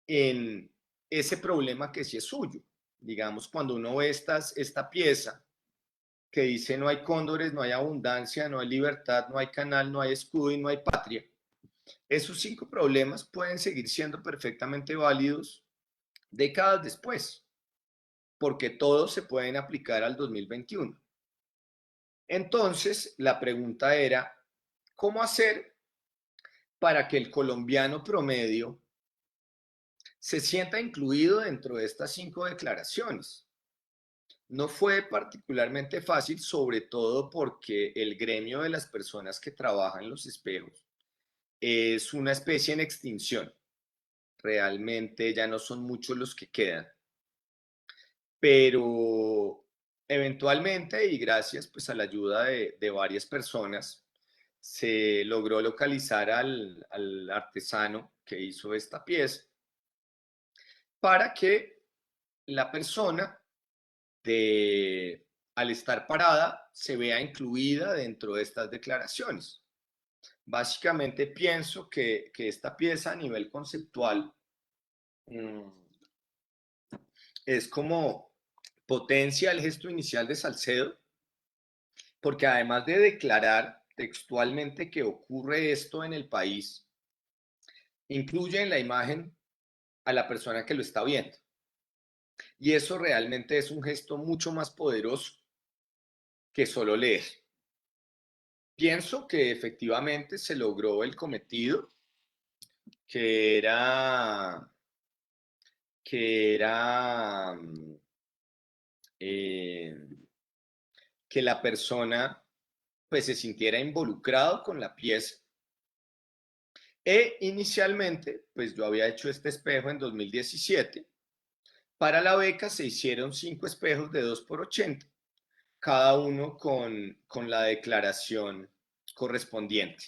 en ese problema que sí es suyo? Digamos, cuando uno ve esta pieza que dice no hay cóndores, no hay abundancia, no hay libertad, no hay canal, no hay escudo y no hay patria. Esos 5 problemas pueden seguir siendo perfectamente válidos décadas después, porque todos se pueden aplicar al 2021. Entonces, la pregunta era, ¿cómo hacer para que el colombiano promedio se sienta incluido dentro de estas 5 declaraciones? No fue particularmente fácil, sobre todo porque el gremio de las personas que trabajan los espejos es una especie en extinción. Realmente ya no son muchos los que quedan. Pero eventualmente, y gracias pues a la ayuda de varias personas, se logró localizar al artesano que hizo esta pieza para que la persona al estar parada se vea incluida dentro de estas declaraciones. Básicamente pienso que esta pieza a nivel conceptual es como potencia el gesto inicial de Salcedo, porque además de declarar textualmente que ocurre esto en el país, incluye en la imagen a la persona que lo está viendo. Y eso realmente es un gesto mucho más poderoso que solo leer. Pienso que efectivamente se logró el cometido, que era eh, que la persona pues se sintiera involucrado con la pieza. Inicialmente, pues yo había hecho este espejo en 2017. Para la beca se hicieron 5 espejos de 2x80, cada uno con la declaración correspondiente.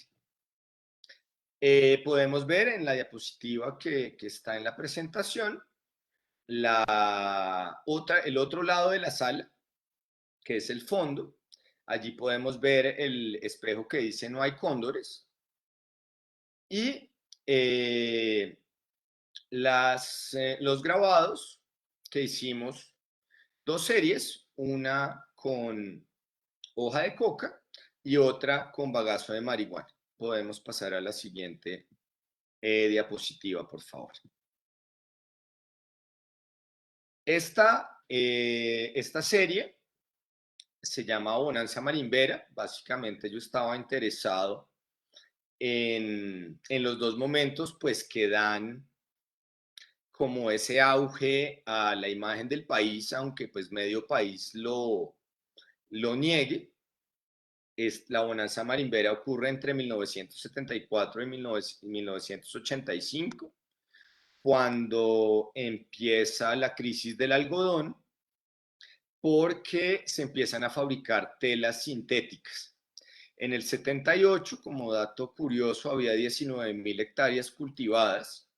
Podemos ver en la diapositiva que está en la presentación el otro lado de la sala, que es el fondo. Allí podemos ver el espejo que dice no hay cóndores. Y los grabados que hicimos, 2 series, una con hoja de coca y otra con bagazo de marihuana. Podemos pasar a la siguiente diapositiva, por favor. Esta serie se llama Bonanza Marimbera. Básicamente yo estaba interesado en los 2 momentos pues que dan como ese auge a la imagen del país, aunque pues medio país lo niegue. La bonanza marimbera ocurre entre 1974 y 1985, cuando empieza la crisis del algodón, porque se empiezan a fabricar telas sintéticas. En el 78, como dato curioso, había 19.000 hectáreas cultivadas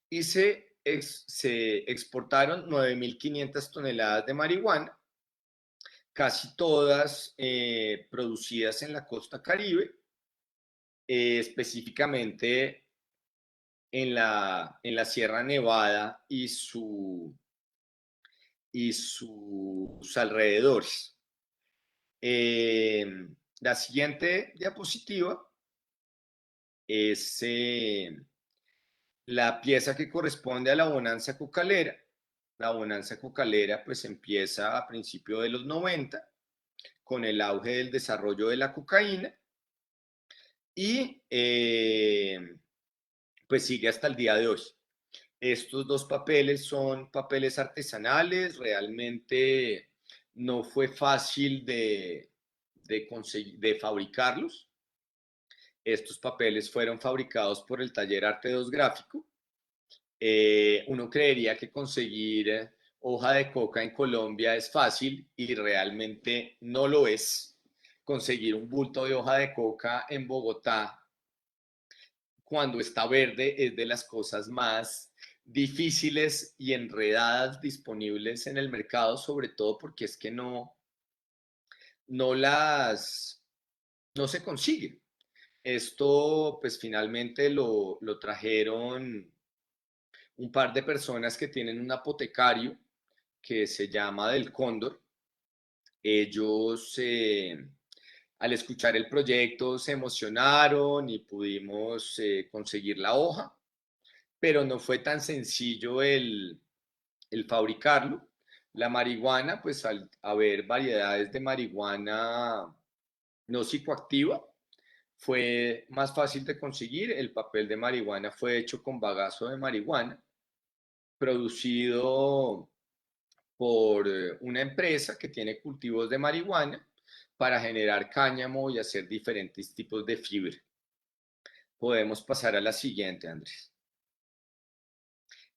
y se exportaron 9.500 toneladas de marihuana, casi todas producidas en la costa Caribe, específicamente en la Sierra Nevada y sus alrededores. La siguiente diapositiva es la pieza que corresponde a la bonanza cocalera. La bonanza cocalera pues empieza a principios de los 90 con el auge del desarrollo de la cocaína y pues sigue hasta el día de hoy. Estos 2 papeles son papeles artesanales, realmente no fue fácil de fabricarlos. Estos papeles fueron fabricados por el taller Arte 2 Gráfico. Uno creería que conseguir hoja de coca en Colombia es fácil y realmente no lo es. Conseguir un bulto de hoja de coca en Bogotá cuando está verde es de las cosas más difíciles y enredadas disponibles en el mercado, sobre todo porque es que no las, no se consiguen. Esto pues finalmente lo trajeron un par de personas que tienen un apotecario que se llama Del Cóndor. Ellos al escuchar el proyecto se emocionaron y pudimos conseguir la hoja, pero no fue tan sencillo el fabricarlo. La marihuana, pues al haber variedades de marihuana no psicoactiva, fue más fácil de conseguir. El papel de marihuana fue hecho con bagazo de marihuana, producido por una empresa que tiene cultivos de marihuana para generar cáñamo y hacer diferentes tipos de fibra. Podemos pasar a la siguiente, Andrés.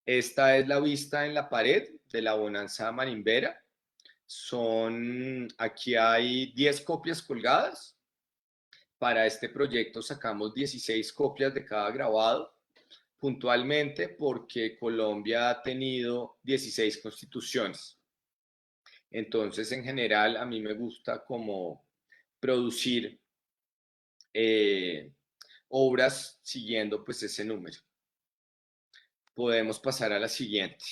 Esta es la vista en la pared de la Bonanza Marimbera. Aquí hay 10 copias colgadas. Para este proyecto sacamos 16 copias de cada grabado, puntualmente porque Colombia ha tenido 16 constituciones. Entonces, en general, a mí me gusta como producir obras siguiendo pues ese número. Podemos pasar a la siguiente.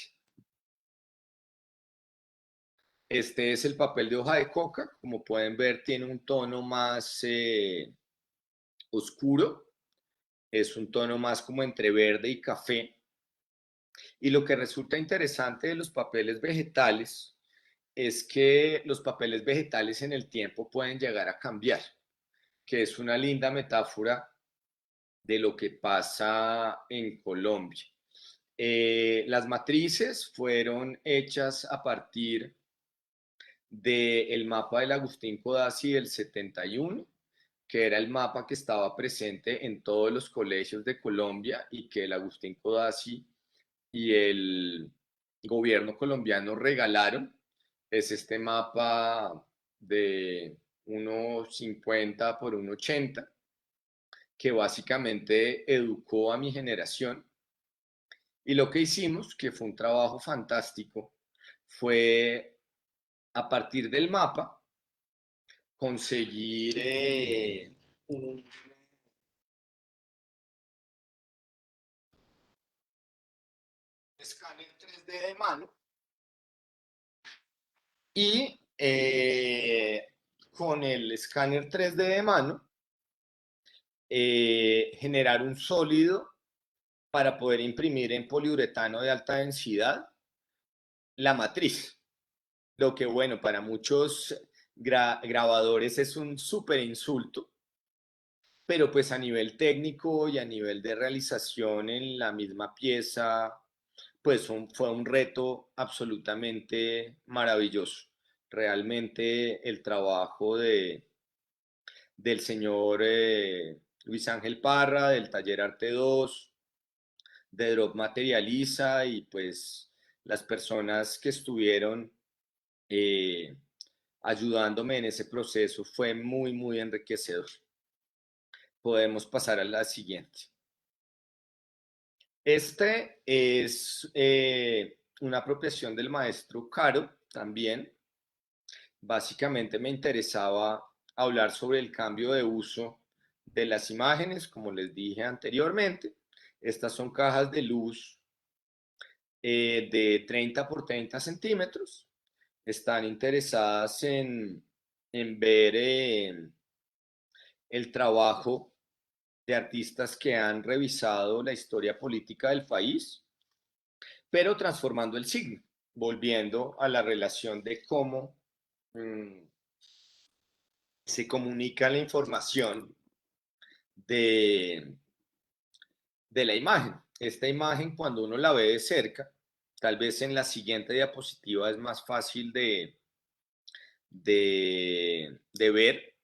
Este es el papel de hoja de coca. Como pueden ver, tiene un tono más oscuro. Es un tono más como entre verde y café. Y lo que resulta interesante de los papeles vegetales es que los papeles vegetales en el tiempo pueden llegar a cambiar, que es una linda metáfora de lo que pasa en Colombia. Las matrices fueron hechas a partir del mapa del Agustín Codazzi del 71, que era el mapa que estaba presente en todos los colegios de Colombia y que el Agustín Codazzi y el gobierno colombiano regalaron. Es este mapa de 1,50 por 1,80, que básicamente educó a mi generación. Y lo que hicimos, que fue un trabajo fantástico, fue a partir del mapa conseguir un escáner 3D de mano y con el escáner 3D de mano generar un sólido para poder imprimir en poliuretano de alta densidad la matriz. Lo que, bueno, para muchos grabadores es un súper insulto, pero pues a nivel técnico y a nivel de realización en la misma pieza, pues fue un reto absolutamente maravilloso. Realmente el trabajo del señor Luis Ángel Parra, del taller Arte 2, de Drop Materializa y pues las personas que estuvieron eh, ayudándome en ese proceso fue muy, muy enriquecedor. Podemos pasar a la siguiente. Este es una apropiación del maestro Caro también. Básicamente me interesaba hablar sobre el cambio de uso de las imágenes, como les dije anteriormente. Estas son cajas de luz de 30 por 30 centímetros. Están interesadas en ver el trabajo de artistas que han revisado la historia política del país, pero transformando el signo, volviendo a la relación de cómo se comunica la información de, de la imagen. Esta imagen, cuando uno la ve de cerca, tal vez en la siguiente diapositiva es más fácil de ver,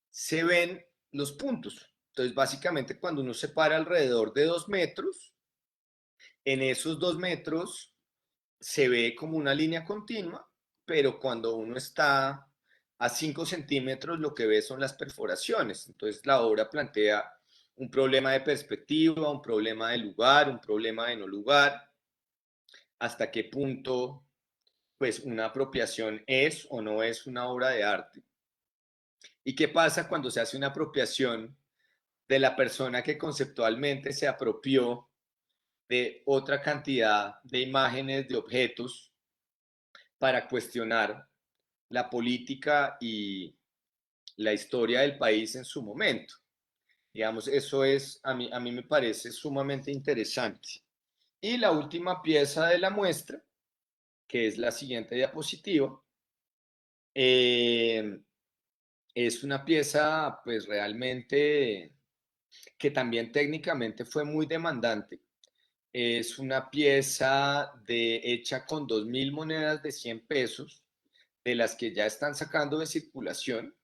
se ven los puntos. Entonces, básicamente, cuando uno se para alrededor de 2 metros, en esos 2 metros se ve como una línea continua, pero cuando uno está a 5 centímetros, lo que ve son las perforaciones. Entonces, la obra plantea un problema de perspectiva, un problema de lugar, un problema de no lugar, hasta qué punto pues una apropiación es o no es una obra de arte. ¿Y qué pasa cuando se hace una apropiación de la persona que conceptualmente se apropió de otra cantidad de imágenes, de objetos, para cuestionar la política y la historia del país en su momento? Digamos, eso es, a mí me parece sumamente interesante. Y la última pieza de la muestra, que es la siguiente diapositiva, eh, es una pieza pues realmente que también técnicamente fue muy demandante. Es una pieza hecha con 2.000 monedas de 100 pesos, de las que ya están sacando de circulación,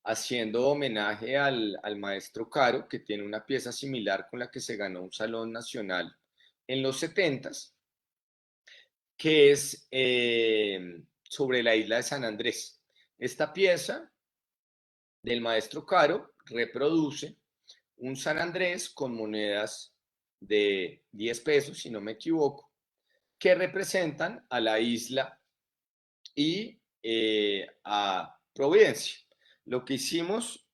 haciendo homenaje al maestro Caro, que tiene una pieza similar con la que se ganó un Salón Nacional en los 70s, que es sobre la isla de San Andrés. Esta pieza del maestro Caro reproduce un San Andrés con monedas de 10 pesos, si no me equivoco, que representan a la isla y a Providencia. Lo que hicimos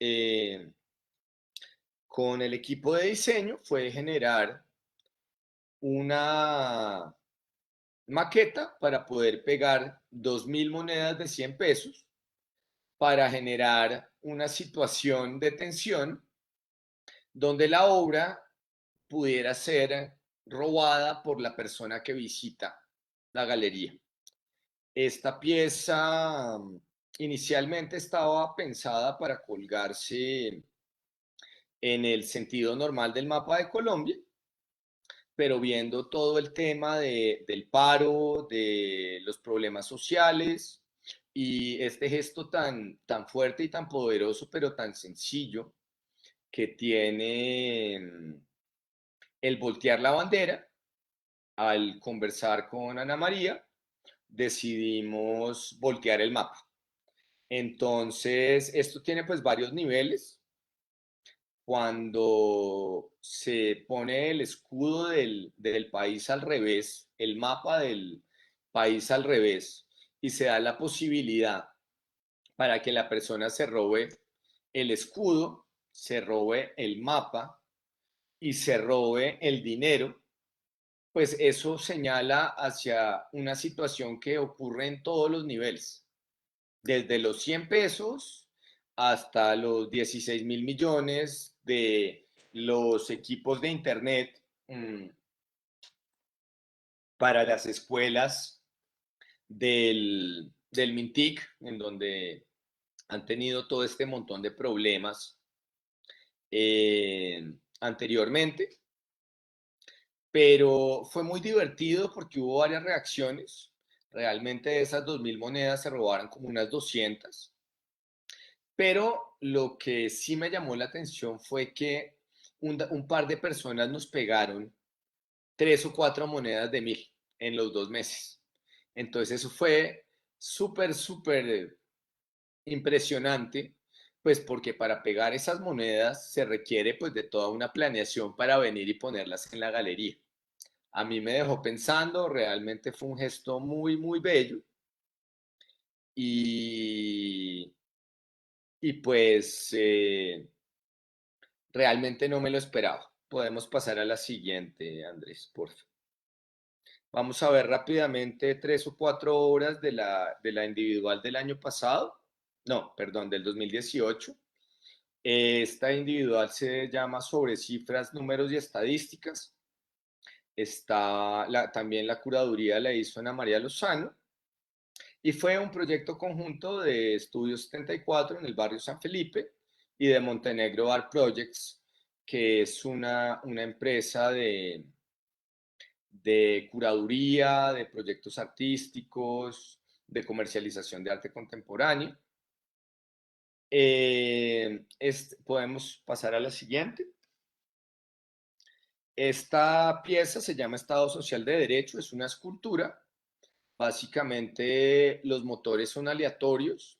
con el equipo de diseño fue generar una maqueta para poder pegar 2.000 monedas de 100 pesos para generar una situación de tensión donde la obra pudiera ser robada por la persona que visita la galería. Esta pieza inicialmente estaba pensada para colgarse en el sentido normal del mapa de Colombia, pero viendo todo el tema del paro, de los problemas sociales y este gesto tan fuerte y tan poderoso, pero tan sencillo, que tiene el voltear la bandera, al conversar con Ana María, decidimos voltear el mapa. Entonces, esto tiene pues varios niveles. Cuando se pone el escudo del país al revés, el mapa del país al revés, y se da la posibilidad para que la persona se robe el escudo, se robe el mapa y se robe el dinero, pues eso señala hacia una situación que ocurre en todos los niveles, desde los 100 pesos hasta los 16.000 millones de los equipos de Internet para las escuelas del MINTIC, en donde han tenido todo este montón de problemas anteriormente. Pero fue muy divertido porque hubo varias reacciones. Realmente de esas 2.000 monedas se robaron como unas 200. Pero lo que sí me llamó la atención fue que un par de personas nos pegaron 3 o 4 monedas de 1.000 en los 2 meses. Entonces eso fue súper impresionante, pues porque para pegar esas monedas se requiere pues de toda una planeación para venir y ponerlas en la galería. A mí me dejó pensando, realmente fue un gesto muy bello y, y pues realmente no me lo esperaba. Podemos pasar a la siguiente, Andrés, por favor. Vamos a ver rápidamente 3 o 4 obras de la individual del año pasado. No, perdón, del 2018. Esta individual se llama Sobre cifras, números y estadísticas. También la curaduría la hizo Ana María Lozano. Y fue un proyecto conjunto de Estudio 74 en el barrio San Felipe y de Montenegro Art Projects, que es una empresa de curaduría, de proyectos artísticos, de comercialización de arte contemporáneo. Podemos pasar a la siguiente. Esta pieza se llama Estado Social de Derecho, es una escultura. Básicamente los motores son aleatorios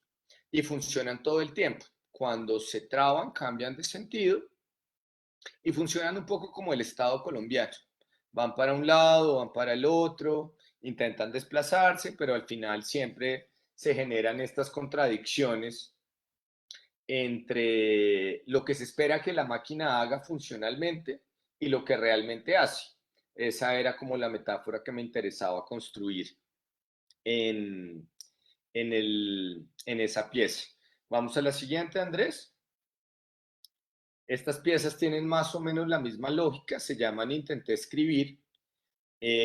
y funcionan todo el tiempo. Cuando se traban, cambian de sentido y funcionan un poco como el Estado colombiano. Van para un lado, van para el otro, intentan desplazarse, pero al final siempre se generan estas contradicciones entre lo que se espera que la máquina haga funcionalmente y lo que realmente hace. Esa era como la metáfora que me interesaba construir en, en esa pieza. Vamos a la siguiente, Andrés. Estas piezas tienen más o menos la misma lógica, se llaman Intenté escribir.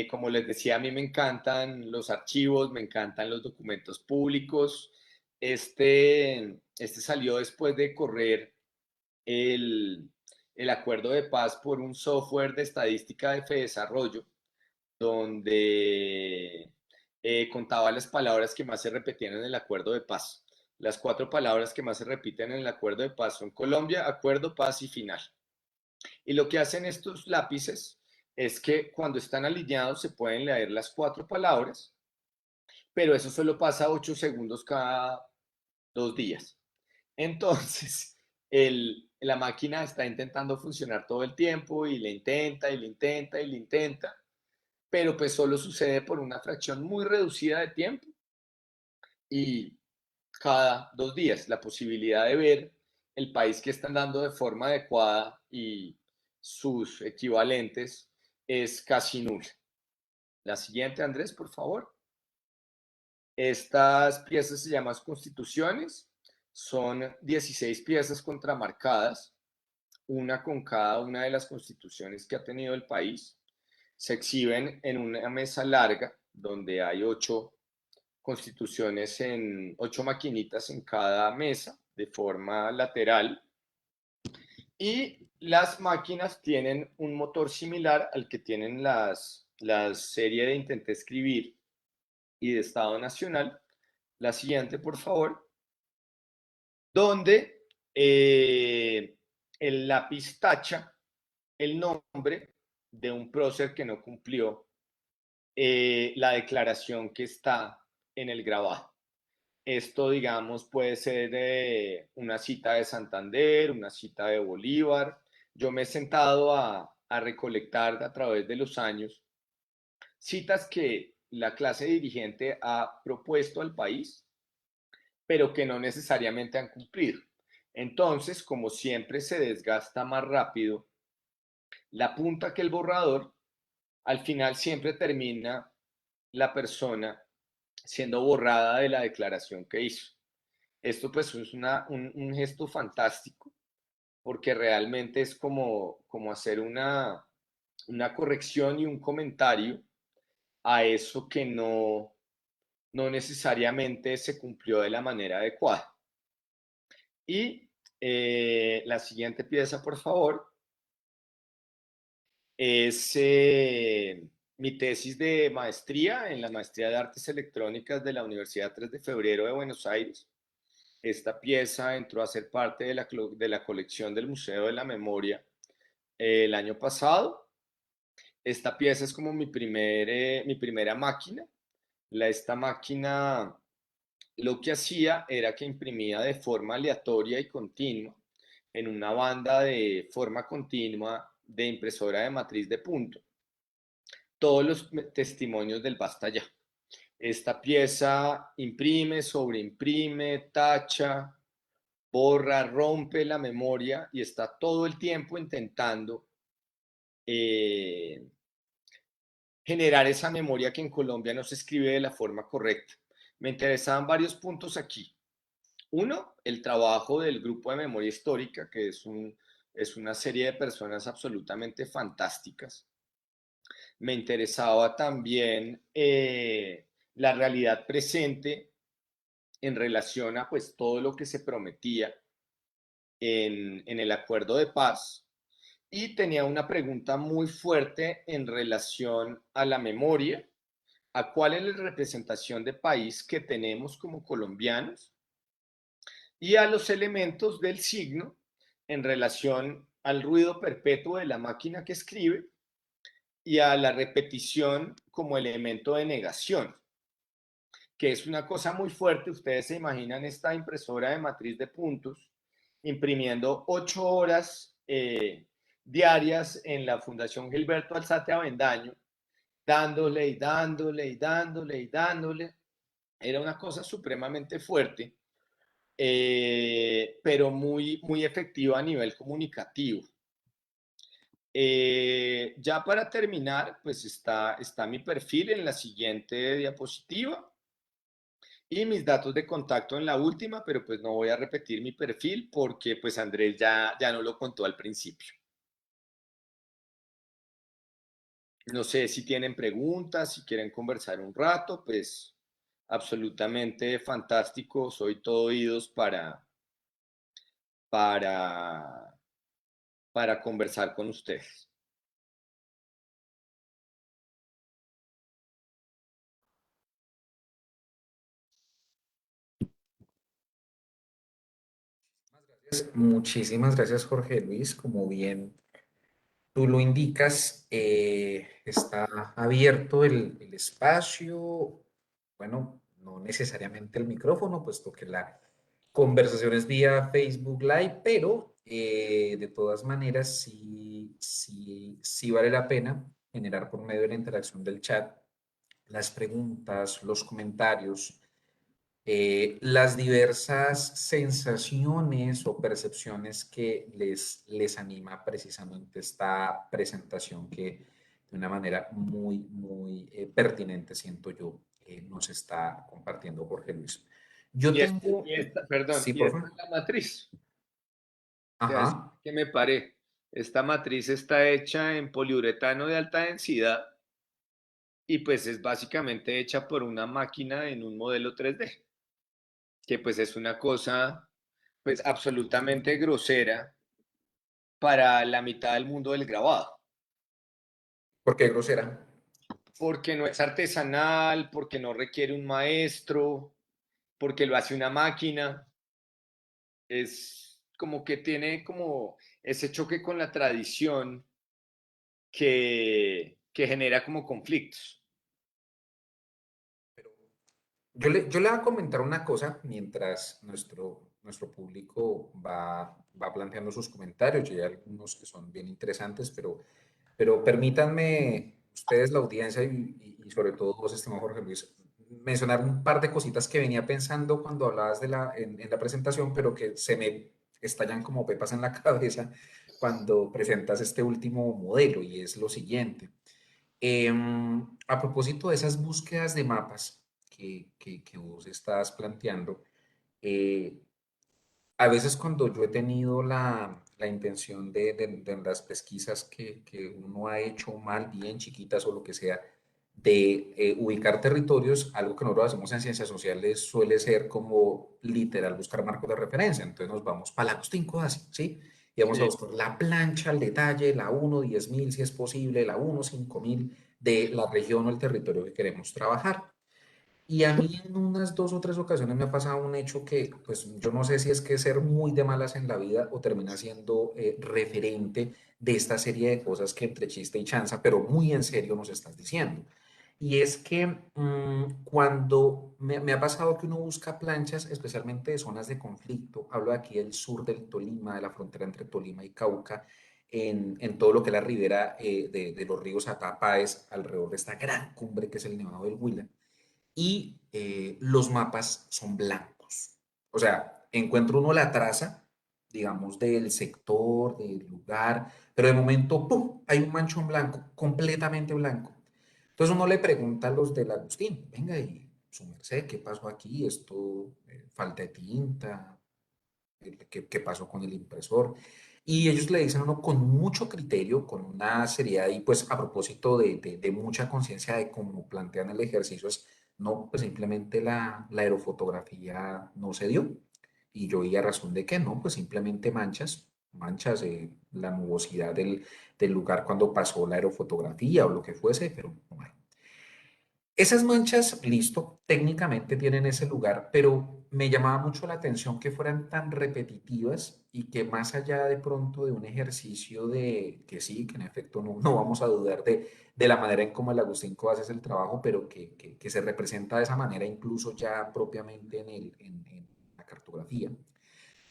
Como les decía, a mí me encantan los archivos, me encantan los documentos públicos. Este salió después de correr el, el acuerdo de paz por un software de estadística de Fedesarrollo, donde contaba las palabras que más se repetían en el acuerdo de paz. Las 4 palabras que más se repiten en el acuerdo de paz son Colombia, acuerdo, paz y final. Y lo que hacen estos lápices es que cuando están alineados se pueden leer las 4 palabras, pero eso solo pasa 8 segundos cada 2 días. Entonces, la máquina está intentando funcionar todo el tiempo y le intenta y le intenta y le intenta, pero pues solo sucede por una fracción muy reducida de tiempo y cada 2 días. La posibilidad de ver el país que están dando de forma adecuada y sus equivalentes es casi nula. La siguiente, Andrés, por favor. Estas piezas se llaman constituciones, son 16 piezas contramarcadas, una con cada una de las constituciones que ha tenido el país. Se exhiben en una mesa larga donde hay 8 constituciones en 8 maquinitas en cada mesa de forma lateral, y las máquinas tienen un motor similar al que tienen la serie de Intenté escribir y de Estado Nacional. La siguiente, por favor, donde el lápiz tacha el nombre de un prócer que no cumplió la declaración que está en el grabado. Esto, digamos, puede ser una cita de Santander, una cita de Bolívar. Yo me he sentado a recolectar a través de los años citas que la clase dirigente ha propuesto al país, pero que no necesariamente han cumplido. Entonces, como siempre se desgasta más rápido la punta que el borrador, al final siempre termina la persona siendo borrada de la declaración que hizo. Esto pues es un gesto fantástico, porque realmente es como hacer una corrección y un comentario a eso que no necesariamente se cumplió de la manera adecuada. Y la siguiente pieza, por favor, es mi tesis de maestría en la Maestría de Artes Electrónicas de la Universidad 3 de Febrero de Buenos Aires. Esta pieza entró a ser parte de la colección del Museo de la Memoria el año pasado. Esta pieza es como mi primera máquina. Esta máquina lo que hacía era que imprimía de forma aleatoria y continua en una banda de forma continua de impresora de matriz de punto todos los testimonios del basta ya. Esta pieza imprime, sobreimprime, tacha, borra, rompe la memoria y está todo el tiempo intentando generar esa memoria que en Colombia no se escribe de la forma correcta. Me interesaban varios puntos aquí. Uno, el trabajo del grupo de memoria histórica, que es una serie de personas absolutamente fantásticas. Me interesaba también la realidad presente en relación a pues todo lo que se prometía en el acuerdo de paz, y tenía una pregunta muy fuerte en relación a la memoria, a cuál es la representación de país que tenemos como colombianos y a los elementos del signo en relación al ruido perpetuo de la máquina que escribe y a la repetición como elemento de negación, que es una cosa muy fuerte. Ustedes se imaginan esta impresora de matriz de puntos imprimiendo 8 horas diarias en la Fundación Gilberto Alzate Avendaño, dándole y dándole y dándole y dándole. Era una cosa supremamente fuerte, pero muy, muy efectiva a nivel comunicativo. Ya para terminar, pues está mi perfil en la siguiente diapositiva y mis datos de contacto en la última, pero pues no voy a repetir mi perfil porque pues Andrés ya no lo contó al principio. No sé si tienen preguntas, si quieren conversar un rato, pues absolutamente fantástico, soy todo oídos para, para conversar con ustedes. Muchísimas gracias, Jorge Luis. Como bien tú lo indicas, está abierto el espacio. Bueno, no necesariamente el micrófono, puesto que la conversación es vía Facebook Live, pero de todas maneras sí vale la pena generar por medio de la interacción del chat las preguntas, los comentarios, las diversas sensaciones o percepciones que les anima precisamente esta presentación que de una manera muy pertinente, siento yo, nos está compartiendo Jorge Luis. Yo tengo, Perdón, sí, y por esta favor. es la matriz. Ya es Ajá. que me paré. Esta matriz está hecha en poliuretano de alta densidad y pues es básicamente hecha por una máquina en un modelo 3D, que pues es una cosa pues absolutamente grosera para la mitad del mundo del grabado, ¿Por qué grosera? porque no es artesanal, porque no requiere un maestro, porque lo hace una máquina, es como que tiene como ese choque con la tradición que genera como conflictos. Yo le voy a comentar una cosa mientras nuestro público va planteando sus comentarios. Y hay algunos que son bien interesantes, pero permítanme ustedes, la audiencia y sobre todo vos, estimado Jorge Luis, mencionar un par de cositas que venía pensando cuando hablabas en la presentación, pero que se me estallan como pepas en la cabeza cuando presentas este último modelo, y es lo siguiente. A propósito de esas búsquedas de mapas que vos estás planteando, eh, a veces cuando yo he tenido la intención de las pesquisas que uno ha hecho mal, bien chiquitas o lo que sea, de ubicar territorios, algo que nosotros hacemos en ciencias sociales suele ser como literal buscar marcos de referencia. Entonces nos vamos para la Agustín Codazzi, ¿sí? Y vamos a Sí. buscar la plancha, el detalle, la 1, 10.000 si es posible, la 1, 5.000 de la región o el territorio que queremos trabajar. Y a mí en unas 2 o 3 ocasiones me ha pasado un hecho que, pues yo no sé si es que ser muy de malas en la vida o termina siendo referente de esta serie de cosas que entre chiste y chanza, pero muy en serio nos estás diciendo. Y es que cuando me ha pasado que uno busca planchas, especialmente de zonas de conflicto, hablo de aquí del sur del Tolima, de la frontera entre Tolima y Cauca, en todo lo que es la ribera de los ríos Atapaes, alrededor de esta gran cumbre que es el Nevado del Huila, y los mapas son blancos. O sea, encuentro uno la traza, digamos, del sector, del lugar, pero de momento, ¡pum!, hay un manchón blanco, completamente blanco. Entonces uno le pregunta a los del Agustín, venga, y su merced, ¿qué pasó aquí? Esto, falta de tinta, ¿qué pasó con el impresor? Y ellos le dicen a uno con mucho criterio, con una seriedad y pues a propósito de mucha conciencia de cómo plantean el ejercicio, es no, pues simplemente la aerofotografía no se dio. Y yo oía razón de que no, pues simplemente manchas, la nubosidad del lugar cuando pasó la aerofotografía o lo que fuese, pero bueno. Esas manchas, listo, técnicamente tienen ese lugar, pero me llamaba mucho la atención que fueran tan repetitivas y que más allá de pronto de un ejercicio de que sí, que en efecto no vamos a dudar de la manera en cómo el Agustín Cobas hace el trabajo, pero que se representa de esa manera incluso ya propiamente en la cartografía.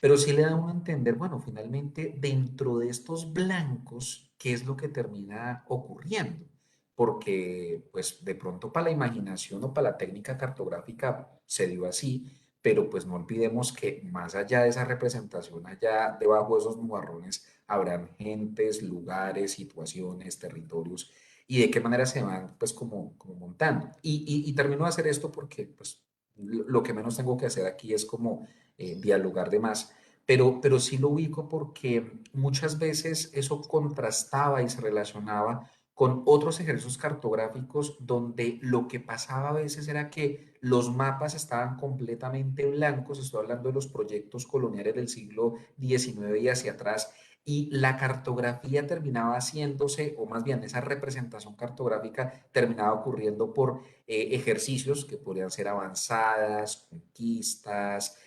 pero sí le da a uno a entender, bueno, finalmente dentro de estos blancos, ¿qué es lo que termina ocurriendo? Porque pues de pronto para la imaginación o para la técnica cartográfica se dio así, pero pues no olvidemos que más allá de esa representación, allá debajo de esos nubarrones habrán gentes, lugares, situaciones, territorios y de qué manera se van pues como montando. Y termino de hacer esto porque pues lo que menos tengo que hacer aquí es como dialogar de más, pero sí lo ubico porque muchas veces eso contrastaba y se relacionaba con otros ejercicios cartográficos donde lo que pasaba a veces era que los mapas estaban completamente blancos, estoy hablando de los proyectos coloniales del siglo XIX y hacia atrás, y la cartografía terminaba haciéndose, o más bien esa representación cartográfica terminaba ocurriendo por ejercicios que podrían ser avanzadas, conquistas,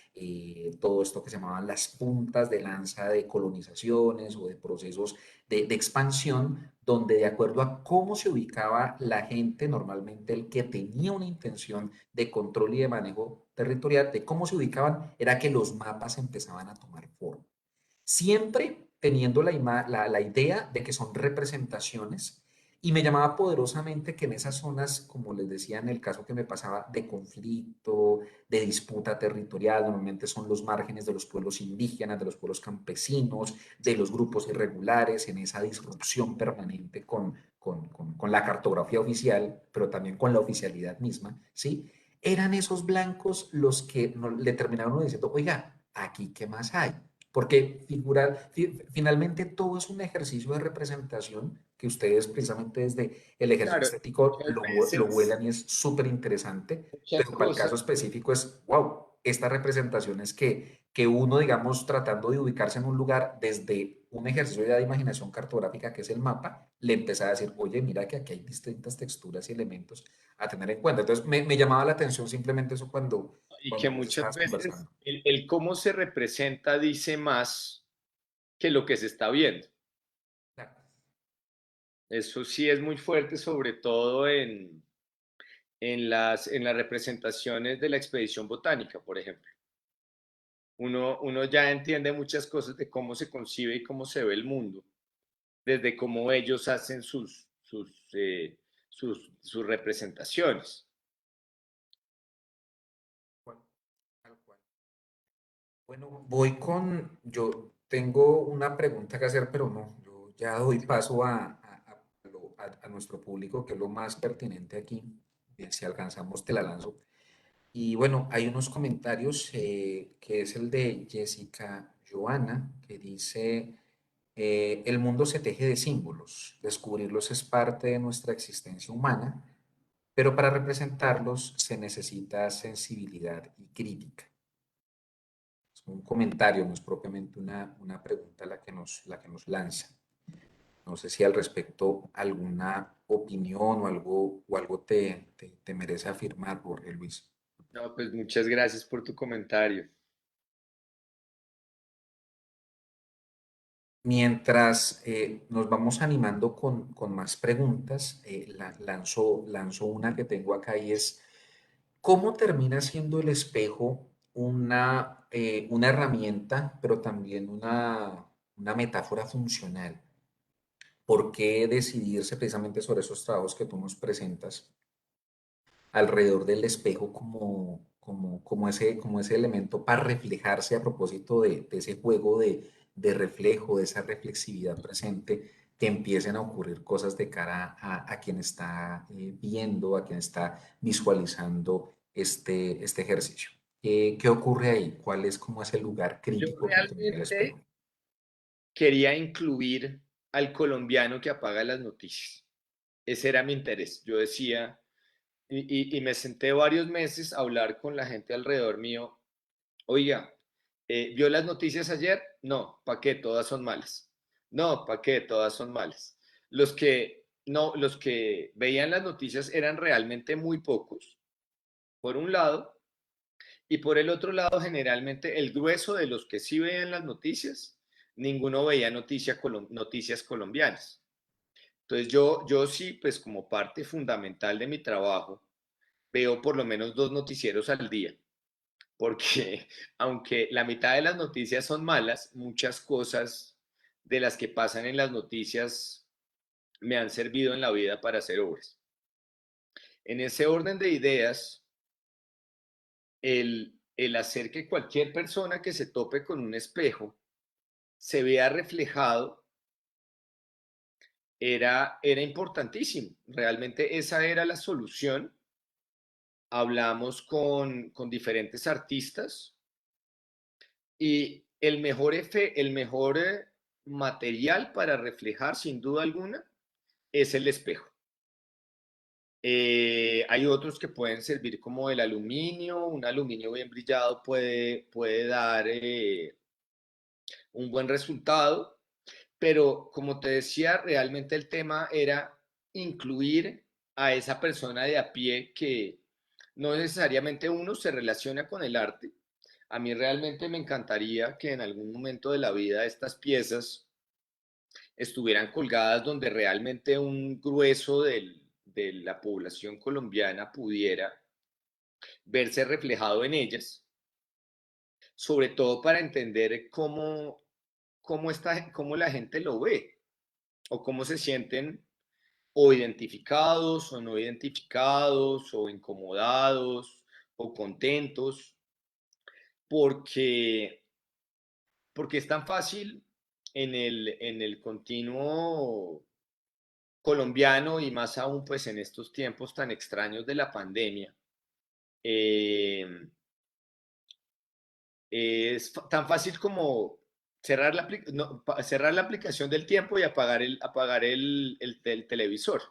todo esto que se llamaban las puntas de lanza de colonizaciones o de procesos de expansión, donde de acuerdo a cómo se ubicaba la gente, normalmente el que tenía una intención de control y de manejo territorial, de cómo se ubicaban, era que los mapas empezaban a tomar forma siempre teniendo la idea de que son representaciones y me llamaba poderosamente que en esas zonas, como les decía en el caso que me pasaba, de conflicto, de disputa territorial, normalmente son los márgenes de los pueblos indígenas, de los pueblos campesinos, de los grupos irregulares, en esa disrupción permanente con la cartografía oficial, pero también con la oficialidad misma, ¿sí? Eran esos blancos los que le terminaron diciendo, oiga, aquí qué más hay, porque finalmente todo es un ejercicio de representación que ustedes precisamente desde el ejercicio Claro, estético muchas lo veces, vuelan y es súper interesante, muchas pero para el cosas. caso específico es, wow, estas representaciones que uno, digamos, tratando de ubicarse en un lugar desde un ejercicio de imaginación cartográfica que es el mapa, le empieza a decir, oye, mira que aquí hay distintas texturas y elementos a tener en cuenta. Entonces me llamaba la atención simplemente eso Y que cuando vos muchas estabas veces conversando. el cómo se representa dice más que lo que se está viendo. Claro. Eso sí es muy fuerte, sobre todo en las representaciones de la expedición botánica, por ejemplo. Uno ya entiende muchas cosas de cómo se concibe y cómo se ve el mundo, desde cómo ellos hacen sus representaciones. Bueno, tal cual. Bueno, yo tengo una pregunta que hacer, pero no, yo ya doy paso a nuestro público, que es lo más pertinente aquí. Bien, si alcanzamos, te la lanzo. Y bueno, hay unos comentarios, que es el de Jessica Joana, que dice, el mundo se teje de símbolos, descubrirlos es parte de nuestra existencia humana, pero para representarlos se necesita sensibilidad y crítica. Es un comentario, no es propiamente una pregunta la que nos lanza. No sé si al respecto alguna opinión o algo te merece afirmar, Jorge Luis. No, pues muchas gracias por tu comentario. Mientras nos vamos animando con más preguntas, lanzo una que tengo acá y es, ¿cómo termina siendo el espejo una herramienta, pero también una metáfora funcional? ¿Por qué decidirse precisamente sobre esos trabajos que tú nos presentas alrededor del espejo como ese elemento para reflejarse a propósito de ese juego de reflejo, de esa reflexividad presente, que empiecen a ocurrir cosas de cara a quien está viendo, a quien está visualizando este ejercicio? ¿Qué ocurre ahí? ¿Cuál es como ese lugar Yo crítico que tiene el espejo? realmente quería incluir al colombiano que apaga las noticias. Ese era mi interés. Yo decía, y me senté varios meses a hablar con la gente alrededor mío. Oiga, ¿vio las noticias ayer? No, ¿para qué? Todas son malas. No, ¿para qué? Todas son malas. Los que veían las noticias eran realmente muy pocos, por un lado, y por el otro lado, generalmente el grueso de los que sí veían las noticias, ninguno veía noticias colombianas. Entonces yo sí, pues como parte fundamental de mi trabajo, veo por lo menos dos noticieros al día. porque aunque la mitad de las noticias son malas, muchas cosas de las que pasan en las noticias me han servido en la vida para hacer obras. En ese orden de ideas, el hacer que cualquier persona que se tope con un espejo se vea reflejado era importantísimo. Realmente esa era la solución. Hablamos con diferentes artistas y el mejor material para reflejar, sin duda alguna, es el espejo. Hay otros que pueden servir como el aluminio. Un aluminio bien brillado puede dar un buen resultado, pero como te decía, realmente el tema era incluir a esa persona de a pie que no necesariamente uno se relaciona con el arte. A mí realmente me encantaría que en algún momento de la vida estas piezas estuvieran colgadas donde realmente un grueso de la población colombiana pudiera verse reflejado en ellas, sobre todo para entender cómo la gente lo ve o cómo se sienten o identificados o no identificados o incomodados o contentos, porque, porque es tan fácil en el continuo colombiano y más aún pues en estos tiempos tan extraños de la pandemia. eh, es tan fácil como cerrar la aplicación del tiempo y apagar el televisor.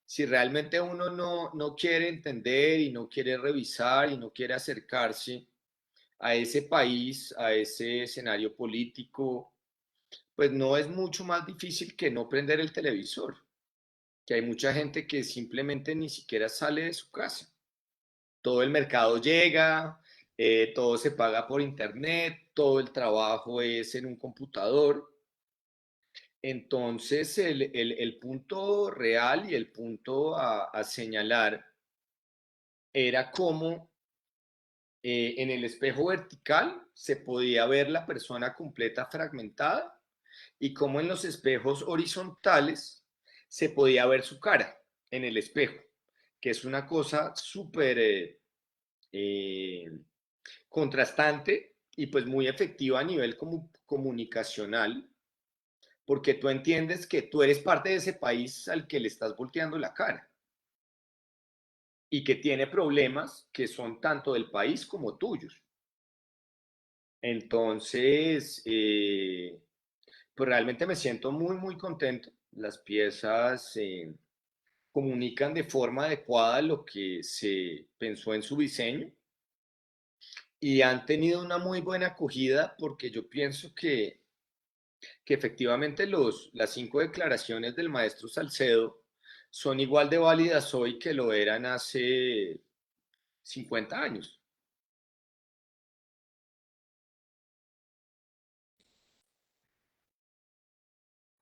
Si realmente uno no quiere entender y no quiere revisar y no quiere acercarse a ese país, a ese escenario político, pues no es mucho más difícil que no prender el televisor, que hay mucha gente que simplemente ni siquiera sale de su casa. Todo el mercado llega, todo se paga por internet, todo el trabajo es en un computador. Entonces, el punto real y el punto a señalar era cómo en el espejo vertical se podía ver la persona completa fragmentada y cómo en los espejos horizontales se podía ver su cara en el espejo, que es una cosa súper eh, contrastante y pues muy efectiva a nivel comunicacional, porque tú entiendes que tú eres parte de ese país al que le estás volteando la cara y que tiene problemas que son tanto del país como tuyos. Entonces, pues realmente me siento muy, muy contento. Las piezas comunican de forma adecuada lo que se pensó en su diseño y han tenido una muy buena acogida porque yo pienso que efectivamente las 5 declaraciones del maestro Salcedo son igual de válidas hoy que lo eran hace 50 años.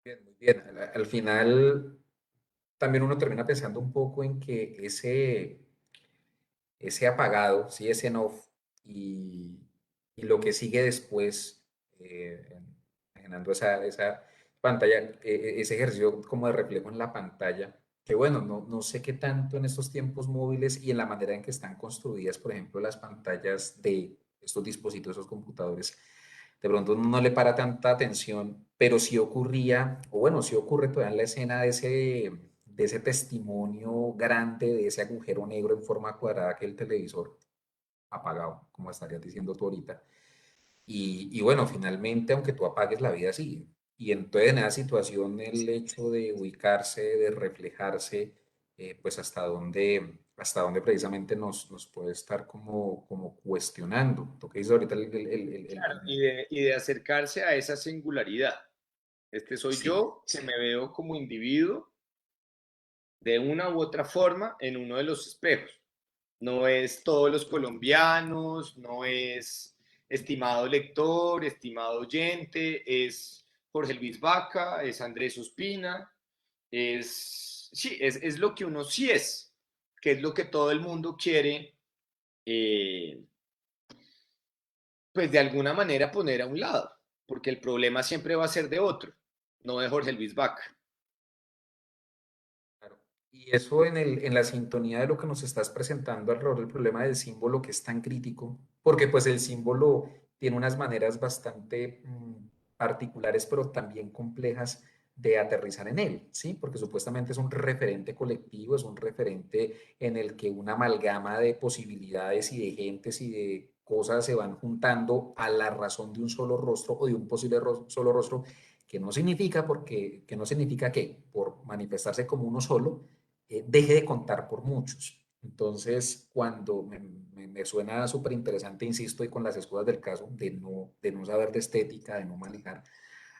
Bien, muy bien. Al final, también uno termina pensando un poco en que ese apagado, sí, ese en off y, y lo que sigue después, generando esa pantalla, ese ejercicio como de reflejo en la pantalla, que bueno, no sé qué tanto en estos tiempos móviles y en la manera en que están construidas, por ejemplo, las pantallas de estos dispositivos, esos computadores, de pronto uno no le para tanta atención, pero sí ocurría, o bueno, sí ocurre todavía en la escena de ese testimonio grande, de ese agujero negro en forma cuadrada que el televisor apagado, como estarías diciendo tú ahorita. Y bueno, finalmente, aunque tú apagues, la vida sigue. Y entonces en esa situación el hecho de ubicarse, de reflejarse, pues hasta dónde precisamente nos puede estar como cuestionando. Lo que dices ahorita, Claro, y de acercarse a esa singularidad. Este soy sí, yo, que me veo como individuo de una u otra forma en uno de los espejos. No es todos los colombianos, no es estimado lector, estimado oyente, es Jorge Luis Vaca, es Andrés Ospina, sí, es lo que uno sí es, que es lo que todo el mundo quiere, eh, pues de alguna manera poner a un lado, porque el problema siempre va a ser de otro, no de Jorge Luis Vaca. Claro. Y eso en la sintonía de lo que nos estás presentando alrededor del problema del símbolo que es tan crítico, porque pues el símbolo tiene unas maneras bastante particulares, pero también complejas de aterrizar en él, ¿sí? Porque supuestamente es un referente colectivo, es un referente en el que una amalgama de posibilidades y de gentes y de cosas se van juntando a la razón de un solo rostro o de un posible solo rostro que no significa que por manifestarse como uno solo, deje de contar por muchos. Entonces, cuando me suena súper interesante, insisto, y con las excusas del caso, de no saber de estética, de no manejar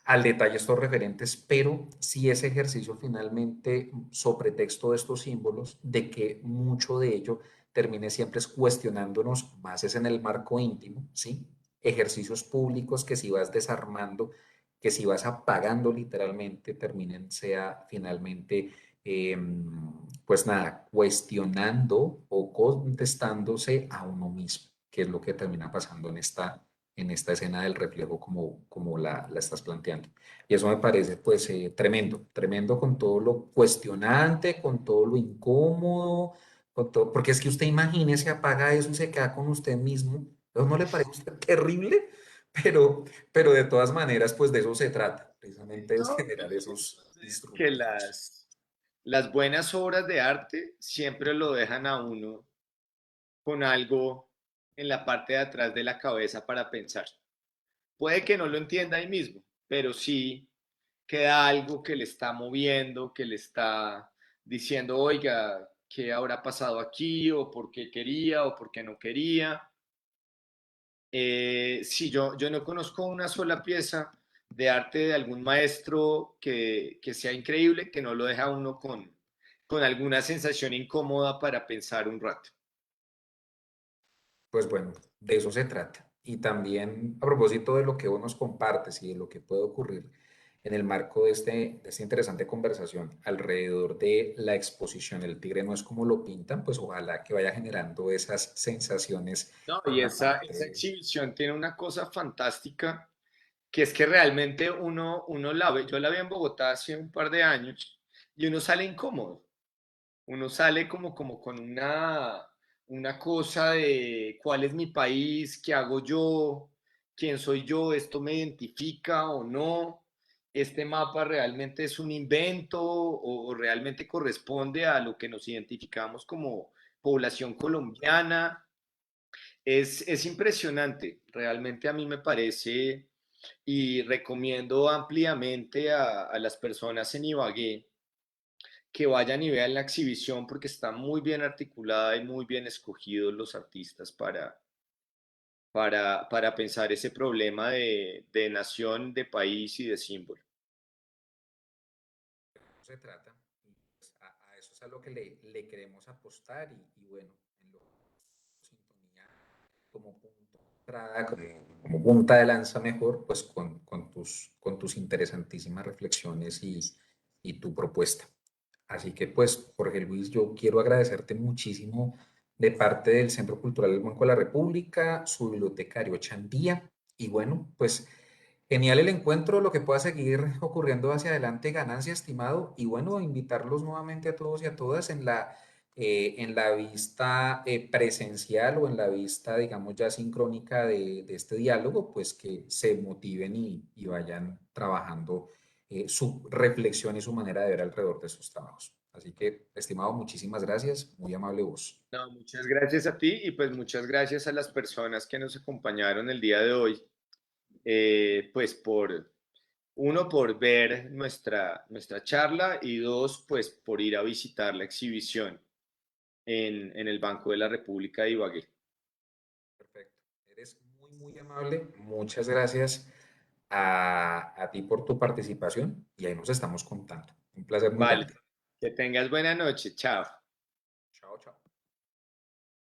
al detalle estos referentes, pero si ese ejercicio finalmente, sobre texto de estos símbolos, de que mucho de ello termine siempre es cuestionándonos, más es en el marco íntimo, ¿sí? Ejercicios públicos que si vas desarmando, que si vas apagando literalmente, terminen sea finalmente, eh, pues nada, cuestionando o contestándose a uno mismo, que es lo que termina pasando en esta escena del reflejo como la estás planteando. Y eso me parece pues tremendo, tremendo con todo lo cuestionante, con todo lo incómodo, con todo, porque es que usted imagínese, apaga eso y se queda con usted mismo. ¿Eso no le parece a usted terrible? Pero de todas maneras, pues de eso se trata, precisamente es No, generar esos que instrumentos. las buenas obras de arte siempre lo dejan a uno con algo en la parte de atrás de la cabeza para pensar. Puede que no lo entienda ahí mismo, pero sí queda algo que le está moviendo, que le está diciendo, oiga, ¿qué habrá pasado aquí? ¿O por qué quería? ¿O por qué no quería? Sí, yo no conozco una sola pieza de arte de algún maestro que sea increíble, que no lo deja uno con alguna sensación incómoda para pensar un rato. Pues bueno, de eso se trata. Y también a propósito de lo que vos nos compartes y de lo que puede ocurrir en el marco de esta interesante conversación alrededor de la exposición El tigre no es como lo pintan, pues ojalá que vaya generando esas sensaciones No, en y la esa parte. exhibición tiene una cosa fantástica, que es que realmente uno la ve, yo la vi en Bogotá hace un par de años, y uno sale incómodo. Uno sale como con una cosa de cuál es mi país, qué hago yo, quién soy yo, esto me identifica o no, este mapa realmente es un invento o realmente corresponde a lo que nos identificamos como población colombiana. Es impresionante, realmente a mí me parece y recomiendo ampliamente a las personas en Ibagué que vayan y vean la exhibición porque está muy bien articulada y muy bien escogidos los artistas para pensar ese problema de nación, de país y de símbolo. Se trata. Y pues a eso es a lo que le queremos apostar y bueno, en lo sintonía como punto de entrada, como punta de lanza mejor, pues con tus interesantísimas reflexiones y tu propuesta. Así que pues, Jorge Luis, yo quiero agradecerte muchísimo de parte del Centro Cultural del Banco de la República, su bibliotecario Chandía, y bueno, pues genial el encuentro, lo que pueda seguir ocurriendo hacia adelante, ganancia, estimado, y bueno, invitarlos nuevamente a todos y a todas en la vista presencial o en la vista, digamos, ya sincrónica de este diálogo, pues que se motiven y vayan trabajando su reflexión y su manera de ver alrededor de sus trabajos. Así que, estimado, muchísimas gracias, muy amable voz. No, muchas gracias a ti y pues muchas gracias a las personas que nos acompañaron el día de hoy, pues uno, por ver nuestra charla y dos, pues por ir a visitar la exhibición en el Banco de la República de Ibagué. Perfecto, eres muy, muy amable, muchas gracias a ti por tu participación y ahí nos estamos contando. Un placer muy Vale, grande. que tengas buena noche, chao. Chao, chao.